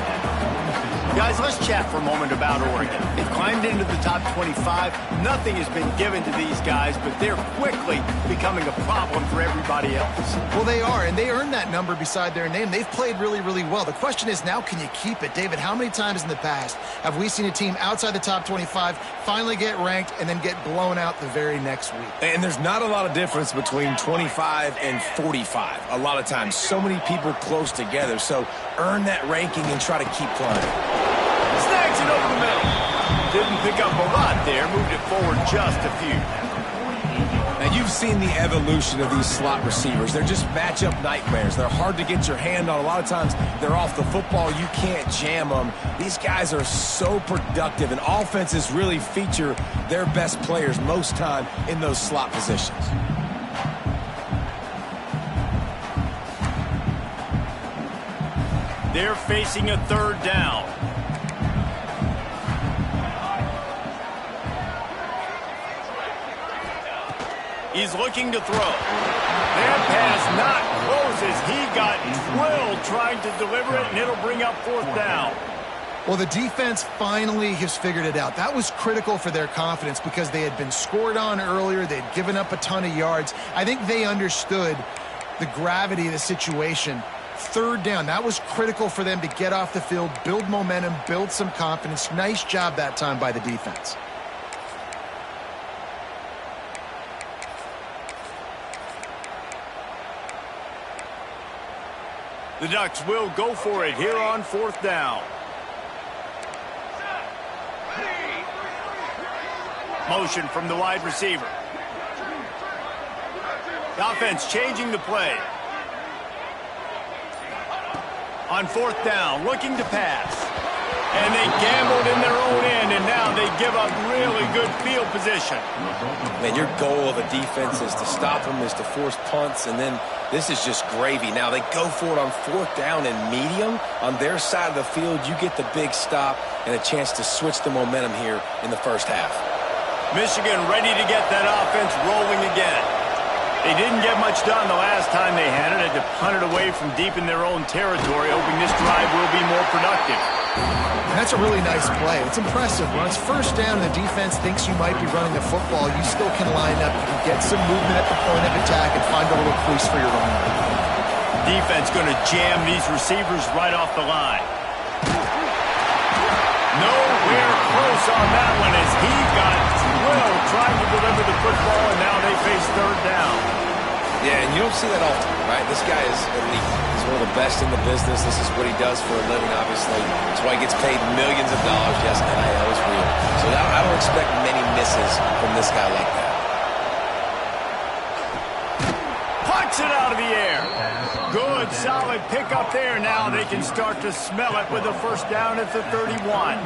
Guys, let's chat for a moment about Oregon. They've climbed into the top 25. Nothing has been given to these guys, but they're quickly becoming a problem for everybody else. Well, they are, and they earned that number beside their name. They've played really, really well. The question is now, can you keep it? David, how many times in the past have we seen a team outside the top 25 finally get ranked and then get blown out the very next week? And there's not a lot of difference between 25 and 45. A lot of times, so many people close together. So earn that ranking and try to keep climbing. Snags it over the middle. Didn't pick up a lot there. Moved it forward just a few. Now, you've seen the evolution of these slot receivers. They're just matchup nightmares. They're hard to get your hand on. A lot of times, they're off the football. You can't jam them. These guys are so productive, and offenses really feature their best players most time in those slot positions. They're facing a 3rd down. He's looking to throw. That pass not close as he got drilled trying to deliver it, and it'll bring up 4th down. Well, the defense finally has figured it out. That was critical for their confidence because they had been scored on earlier. They'd given up a ton of yards. I think they understood the gravity of the situation. 3rd down, that was critical for them to get off the field, build momentum, build some confidence. Nice job that time by the defense. The Ducks will go for it here on 4th down. Motion from the wide receiver. The offense changing the play. On 4th down, looking to pass. And they gambled in their own end, and now they give up really good field position. Man, your goal of a defense is to stop them, is to force punts, and then this is just gravy. Now they go for it on 4th down and medium. On their side of the field, you get the big stop and a chance to switch the momentum here in the first half. Michigan ready to get that offense rolling again. They didn't get much done the last time they had it. Had to punt it away from deep in their own territory, hoping this drive will be more productive. That's a really nice play. It's impressive. When it's 1st down and the defense thinks you might be running the football, you still can line up. You can get some movement at the point of attack and find a little crease for your running back. Defense going to jam these receivers right off the line. Nowhere close on that one as he got drilled trying to deliver the football, and now they face 3rd down. Yeah, and you don't see that often, right? This guy is elite. He's one of the best in the business. This is what he does for a living, obviously. That's why he gets paid millions of dollars. Yes, NIL is real. So I don't expect many misses from this guy like that. Puts it out of the air. Good, solid pickup there. Now they can start to smell it with a 1st down at the 31.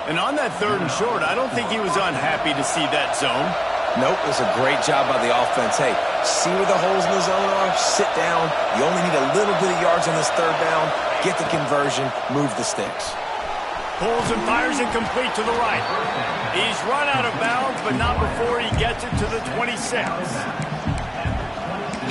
And on that 3rd and short, I don't think he was unhappy to see that zone. Nope, it was a great job by the offense. Hey, see where the holes in the zone are? Sit down. You only need a little bit of yards on this third down. Get the conversion. Move the sticks. Pulls and fires incomplete to the right. He's run out of bounds, but not before he gets it to the 26.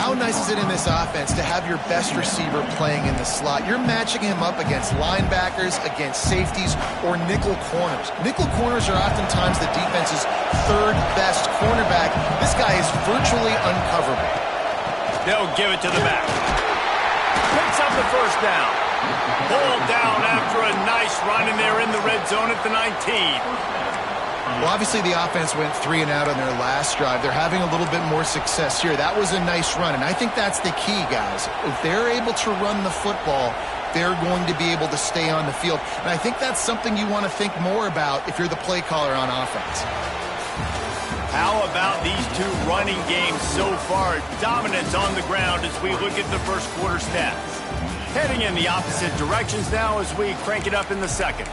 How nice is it in this offense to have your best receiver playing in the slot? You're matching him up against linebackers, against safeties, or nickel corners. Nickel corners are oftentimes the defense's third best cornerback. This guy is virtually uncoverable. They'll give it to the back. Picks up the first down. Pulled down after a nice run, and they're in the red zone at the 19. Well, obviously the offense went 3 and out on their last drive. They're having a little bit more success here. That was a nice run, and I think that's the key, guys. If they're able to run the football, they're going to be able to stay on the field. And I think that's something you want to think more about if you're the play caller on offense. How about these two running games so far? Dominance on the ground as we look at the first quarter stats. Heading in the opposite directions now as we crank it up in the second.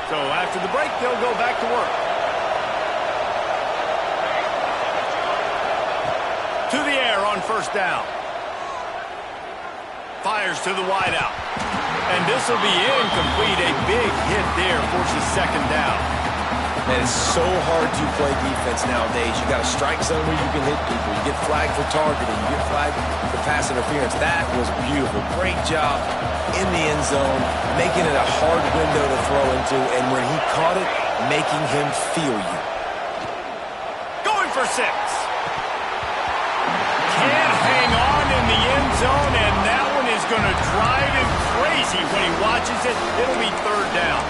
So after the break, they'll go back to work. To the air on first down. Fires to the wideout. And this will be incomplete. A big hit there forces second down. Man, it's so hard to play defense nowadays. You got a strike zone where you can hit people. You get flagged for targeting. You get flagged for pass interference. That was beautiful. Great job in the end zone, making it a hard window to throw into, and when he caught it, making him feel you. Going for 6. Can't hang on in the end zone, and that one is going to drive him crazy when he watches it. It'll be third down.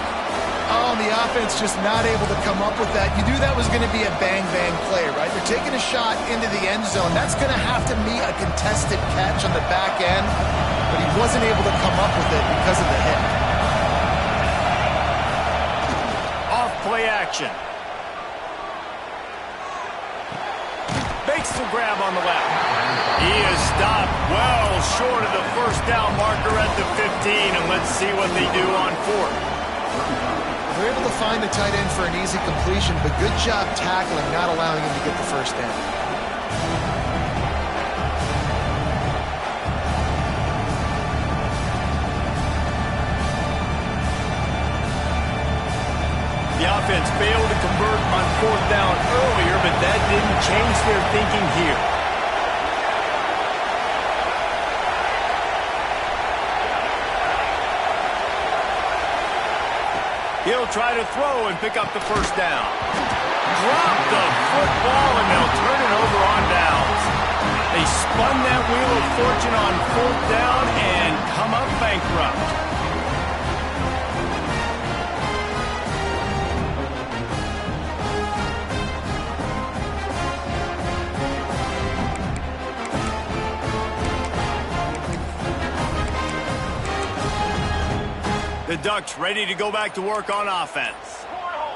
Oh, the offense just not able to come up with that. You knew that was going to be a bang-bang play, right? They're taking a shot into the end zone. That's going to have to meet a contested catch on the back end, but he wasn't able to come up with it because of the hit. Off play action. Makes the grab on the left. He is stopped well short of the first down marker at the 15, and let's see what they do on fourth. They're able to find the tight end for an easy completion, but good job tackling, not allowing him to get the first down. The offense failed to convert on fourth down earlier, but that didn't change their thinking here. He'll try to throw and pick up the first down. Drop the football, and they'll turn it over on downs. They spun that wheel of fortune on fourth down and come up bankrupt. The Ducks ready to go back to work on offense.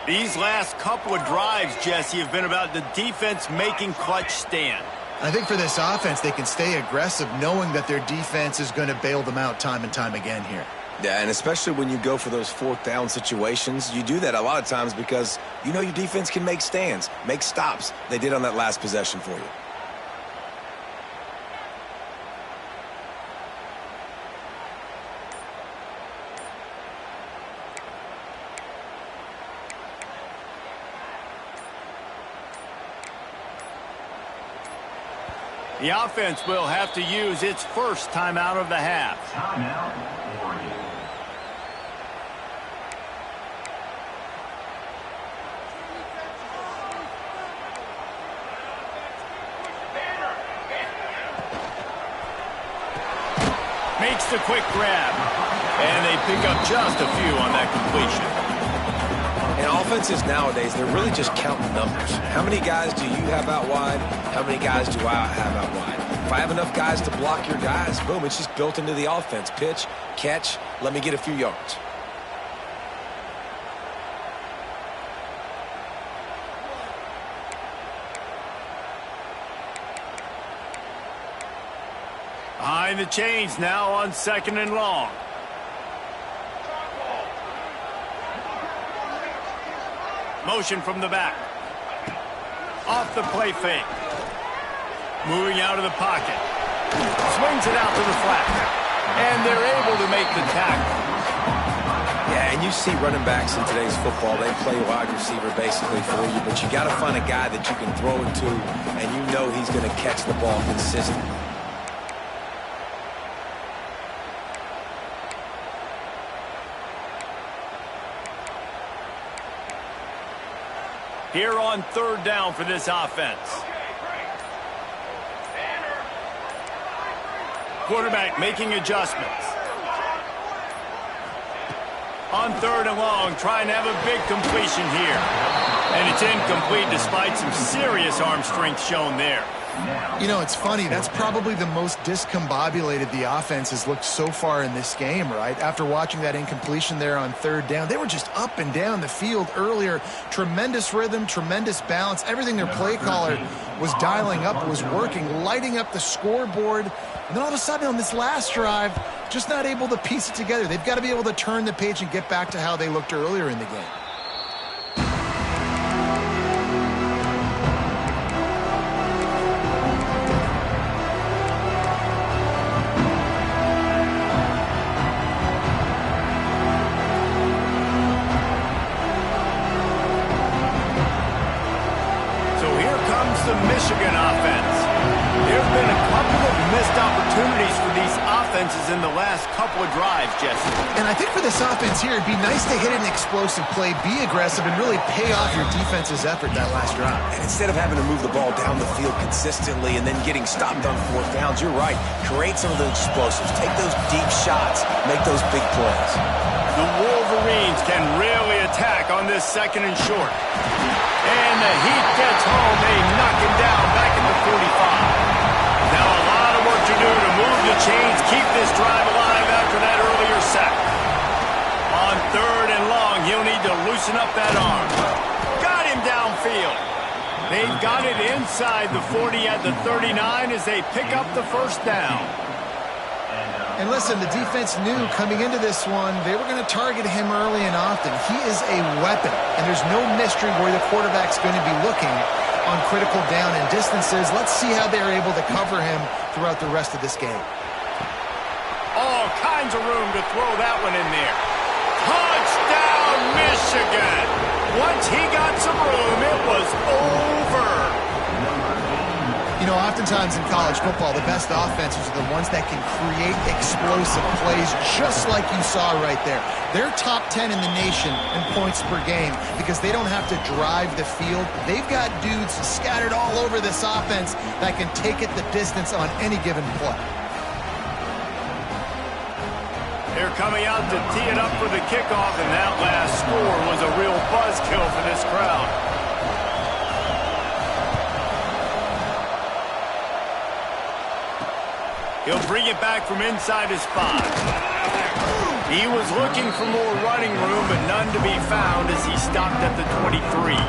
These last couple of drives, Jesse, have been about the defense making clutch stand. I think for this offense, they can stay aggressive knowing that their defense is going to bail them out time and time again here. Yeah, and especially when you go for those fourth down situations, you do that a lot of times because you know your defense can make stands, make stops. They did on that last possession for you. The offense will have to use its first timeout of the half. Timeout, Oregon. Makes the quick grab. And they pick up just a few on that completion. And offenses nowadays, they're really just counting numbers. How many guys do you have out wide? How many guys do I have out wide? If I have enough guys to block your guys, boom, it's just built into the offense. Pitch, catch, let me get a few yards. Behind the chains now on 2nd and long. Motion from the back. Off the play fake. Moving out of the pocket. Swings it out to the flat. And they're able to make the tackle. Yeah, and you see running backs in today's football, they play wide receiver basically for you, but you got to find a guy that you can throw it to, and you know he's going to catch the ball consistently. Here on 3rd down for this offense. Quarterback making adjustments. On 3rd and long, trying to have a big completion here. And it's incomplete despite some serious arm strength shown there. You know, it's funny. That's probably the most discombobulated the offense has looked so far in this game, right? After watching that incompletion there on 3rd down, they were just up and down the field earlier. Tremendous rhythm, tremendous balance. Everything their play caller was dialing up was working, lighting up the scoreboard. And then all of a sudden on this last drive, just not able to piece it together. They've got to be able to turn the page and get back to how they looked earlier in the game. The Michigan offense. There have been a couple of missed opportunities for these offenses in the last couple of drives, Jesse. And I think for this offense here, it'd be nice to hit an explosive play, be aggressive, and really pay off your defense's effort that last drive. And instead of having to move the ball down the field consistently and then getting stopped on 4th downs, you're right. Create some of those explosives. Take those deep shots. Make those big plays. The Wolverines can really attack on this 2nd and short. And the heat gets home. They knock him down back at the 45. Now a lot of work to do to move the chains, keep this drive alive after that earlier sack. On 3rd and long, he'll need to loosen up that arm. Got him downfield. They've got it inside the 40 at the 39 as they pick up the 1st down. And listen, the defense knew coming into this one, they were going to target him early and often. He is a weapon, and there's no mystery where the quarterback's going to be looking on critical down and distances. Let's see how they're able to cover him throughout the rest of this game. All kinds of room to throw that one in there. Touchdown, Michigan! Once he got some room, it was over. You know, oftentimes in college football, the best offenses are the ones that can create explosive plays, just like you saw right there. They're top 10 in the nation in points per game because they don't have to drive the field. They've got dudes scattered all over this offense that can take it the distance on any given play. They're coming out to tee it up for the kickoff, and that last score was a real buzzkill for this crowd. He'll bring it back from inside his 5. He was looking for more running room, but none to be found as he stopped at the 23.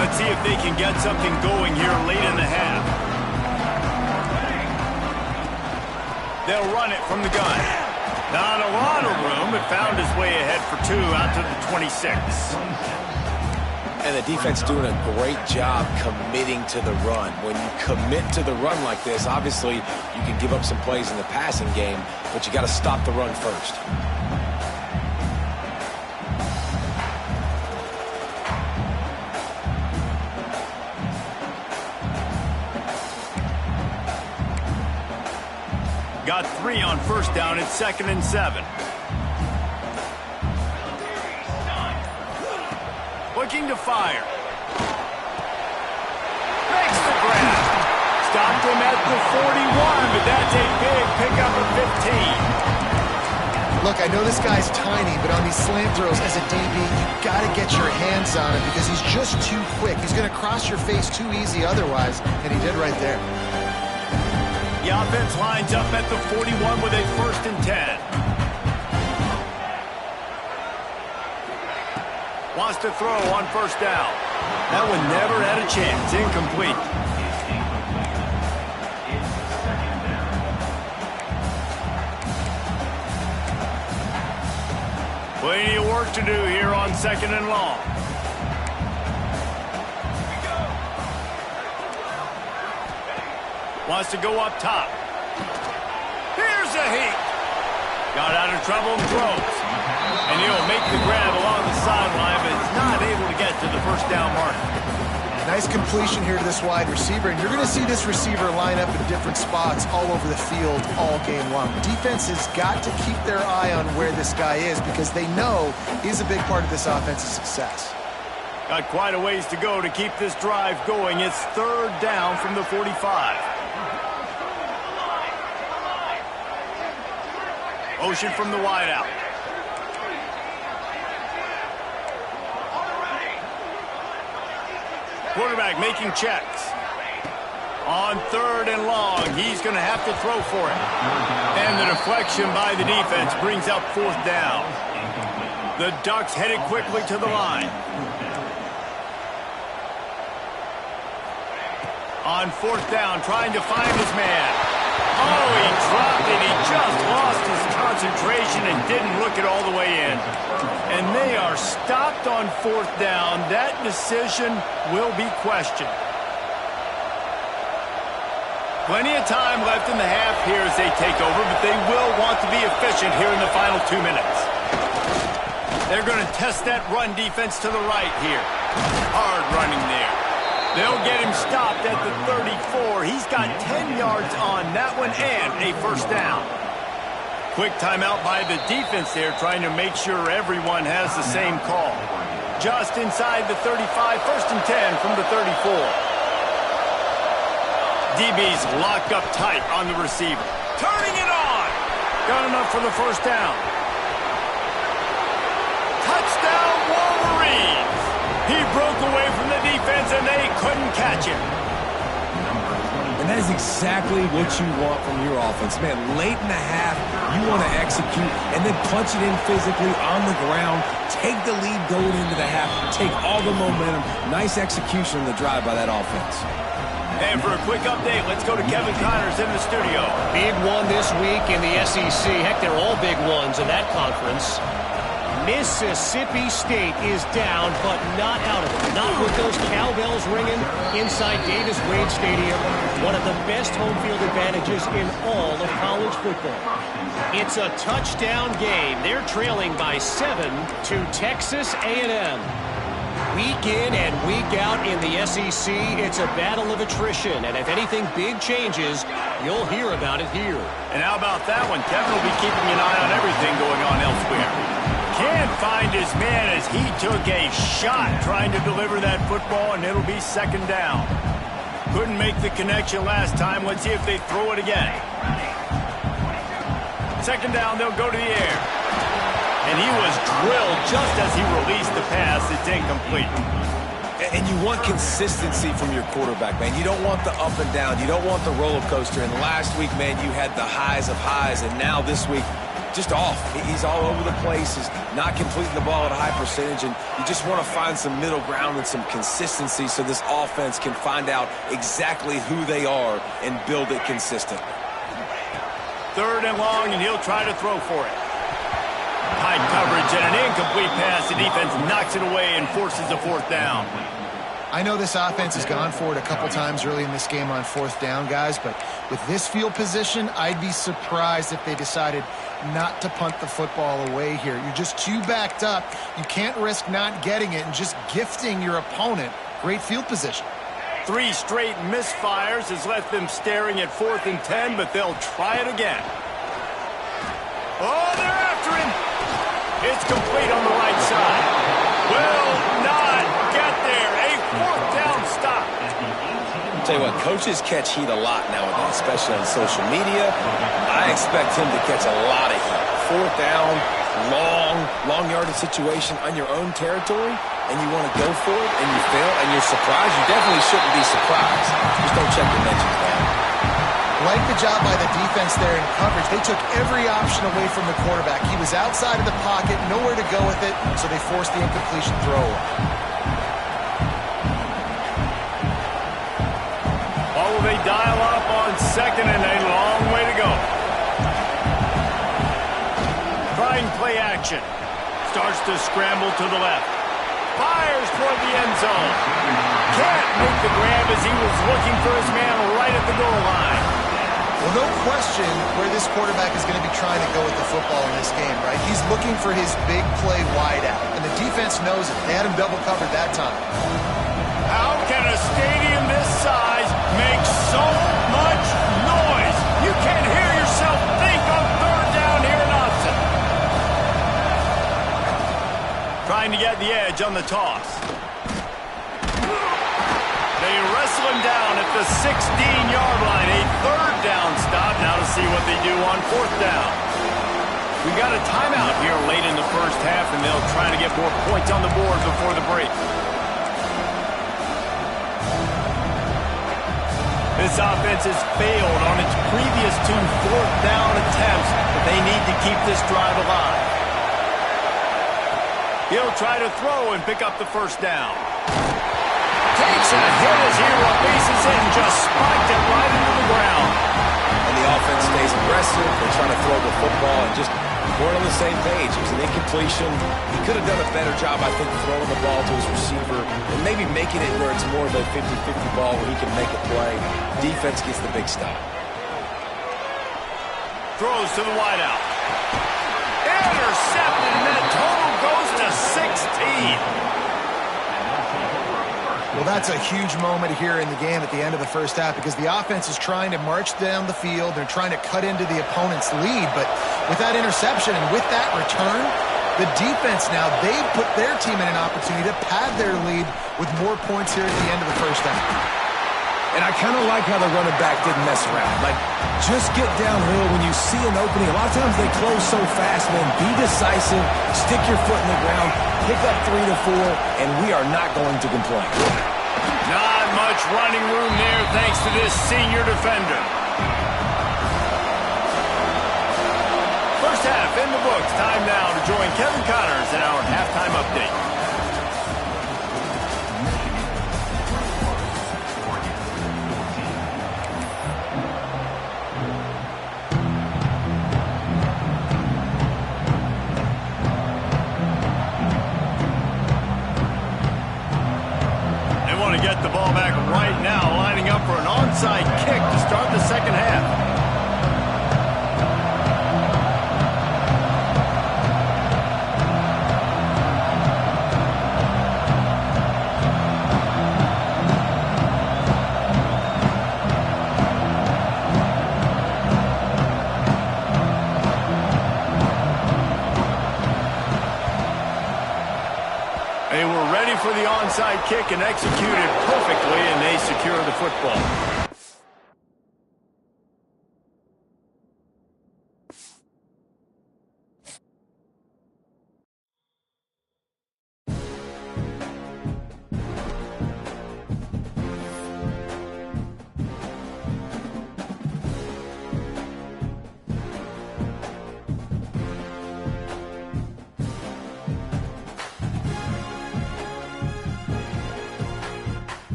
Let's see if they can get something going here late in the half. They'll run it from the gun. Not a lot of room, but found his way ahead for 2 out to the 26. And the defense doing a great job committing to the run. When you commit to the run like this, obviously you can give up some plays in the passing game, but you got to stop the run first. Got 3 on 1st down. It's 2nd and 7. Looking to fire. Makes the grab. Stopped him at the 41, but that's a big pickup of 15. Look, I know this guy's tiny, but on these slant throws as a DB, you got to get your hands on him because he's just too quick. He's going to cross your face too easy otherwise, and he did right there. The offense lines up at the 41 with a 1st and 10. wants to throw on first down. That one never had a chance. Incomplete. Plenty of work to do here on 2nd and long. Wants to go up top. Here's a heat. Got out of trouble and throws. And he'll make the grab along the sideline, but is not able to get to the first down mark. Nice completion here to this wide receiver, and you're going to see this receiver line up in different spots all over the field all game long. Defense has got to keep their eye on where this guy is because they know he's a big part of this offense's success. Got quite a ways to go to keep this drive going. It's 3rd down from the 45. Motion from the wideout. Quarterback making checks. On 3rd and long, he's going to have to throw for it. And the deflection by the defense brings up 4th down. The Ducks headed quickly to the line. On 4th down, trying to find his man. Oh, he dropped it. He just lost his concentration and didn't look it all the way in. And they are stopped on 4th down. That decision will be questioned. Plenty of time left in the half here as they take over, but they will want to be efficient here in the final 2 minutes. They're going to test that run defense to the right here. Hard running there. They'll get him stopped at the 34. He's got 10 yards on that one and a first down. Quick timeout by the defense there, trying to make sure everyone has the same call. Just inside the 35, 1st and 10 from the 34. DB's locked up tight on the receiver. Turning it on. Got enough for the first down. Touchdown, Wolverines. He broke away from the defense, and they couldn't catch him. And that is exactly what you want from your offense. Man, late in the half, you want to execute and then punch it in physically on the ground, take the lead going into the half, take all the momentum. Nice execution on the drive by that offense. And for a quick update, let's go to Kevin Connors in the studio. Big one this week in the SEC. Heck, they're all big ones in that conference. Mississippi State is down, but not out of it. Not with those cowbells ringing inside Davis-Wade Stadium. One of the best home field advantages in all of college football. It's a touchdown game. They're trailing by 7 to Texas A&M. Week in and week out in the SEC, it's a battle of attrition. And if anything big changes, you'll hear about it here. And how about that one? Kevin will be keeping an eye on everything going on elsewhere. Can't find his man as he took a shot trying to deliver that football, and it'll be 2nd down. Couldn't make the connection last time. Let's see if they throw it again. 2nd down, they'll go to the air. And he was drilled just as he released the pass. It's incomplete. And you want consistency from your quarterback, man. You don't want the up and down. You don't want the roller coaster. And last week, man, you had the highs of highs. And now this week, just off. He's all over the place. He's not completing the ball at a high percentage. And you just want to find some middle ground and some consistency so this offense can find out exactly who they are and build it consistent. 3rd and long, and he'll try to throw for it. High coverage and an incomplete pass. The defense knocks it away and forces a 4th down. I know this offense has gone for it a couple times early in this game on 4th down, guys, but with this field position, I'd be surprised if they decided not to punt the football away here. You're just too backed up. You can't risk not getting it and just gifting your opponent great field position. 3 straight misfires has left them staring at 4th and 10, but they'll try it again. Oh, they're after him. It's complete on the right side. Will not get there. A 4th down stop. I'll tell you what, coaches catch heat a lot nowadays, especially on social media. I expect him to catch a lot of heat. 4th down, long yardage situation on your own territory, and you want to go for it, and you fail, and you're surprised. You definitely shouldn't be surprised. Just don't check the mentions, man. Like the job by the defense there in coverage. They took every option away from the quarterback. He was outside of the pocket, nowhere to go with it, so they forced the incompletion throw. Oh, they dial up on second and a long way to go. Trying play action. Starts to scramble to the left. Fires toward the end zone. Can't make the grab as he was looking for his man right at the goal line. Well, no question where this quarterback is going to be trying to go with the football in this game, right? He's looking for his big play wide out, and the defense knows it. They had him double covered that time. How can a stadium this size make so much noise? You can't hear yourself think on third down here in Austin. Trying to get the edge on the toss. They wrestle him down at the 16-yard line. A third down stop. Now to see what they do on fourth down. We got a timeout here late in the first half, and they'll try to get more points on the board before the break. This offense has failed on its previous 2 fourth down attempts, but they need to keep this drive alive. He'll try to throw and pick up the first down. Takes a hit as he releases it and just spiked it right into the ground. And the offense stays aggressive. They're trying to throw the football and just weren't on the same page. It was an incompletion. He could have done a better job, I think, throwing the ball to his receiver and maybe making it where it's more of a 50-50 ball where he can make a play. Defense gets the big stop. Throws to the wideout. Intercepted, and that total goes to 16. Well, that's a huge moment here in the game at the end of the first half because the offense is trying to march down the field. They're trying to cut into the opponent's lead, but with that interception and with that return, the defense now, they've put their team in an opportunity to pad their lead with more points here at the end of the first half. And I kind of like how the running back didn't mess around. Like, just get downhill when you see an opening. A lot of times they close so fast, man. Be decisive, stick your foot in the ground, pick up 3 to 4, and we are not going to complain. Not much running room there thanks to this senior defender. First half in the books. Time now to join Kevin Connors in our halftime update. Get the ball back right now, lining up for an onside kick to start the second half. They were ready for the onside kick and executed perfectly, and they secure the football.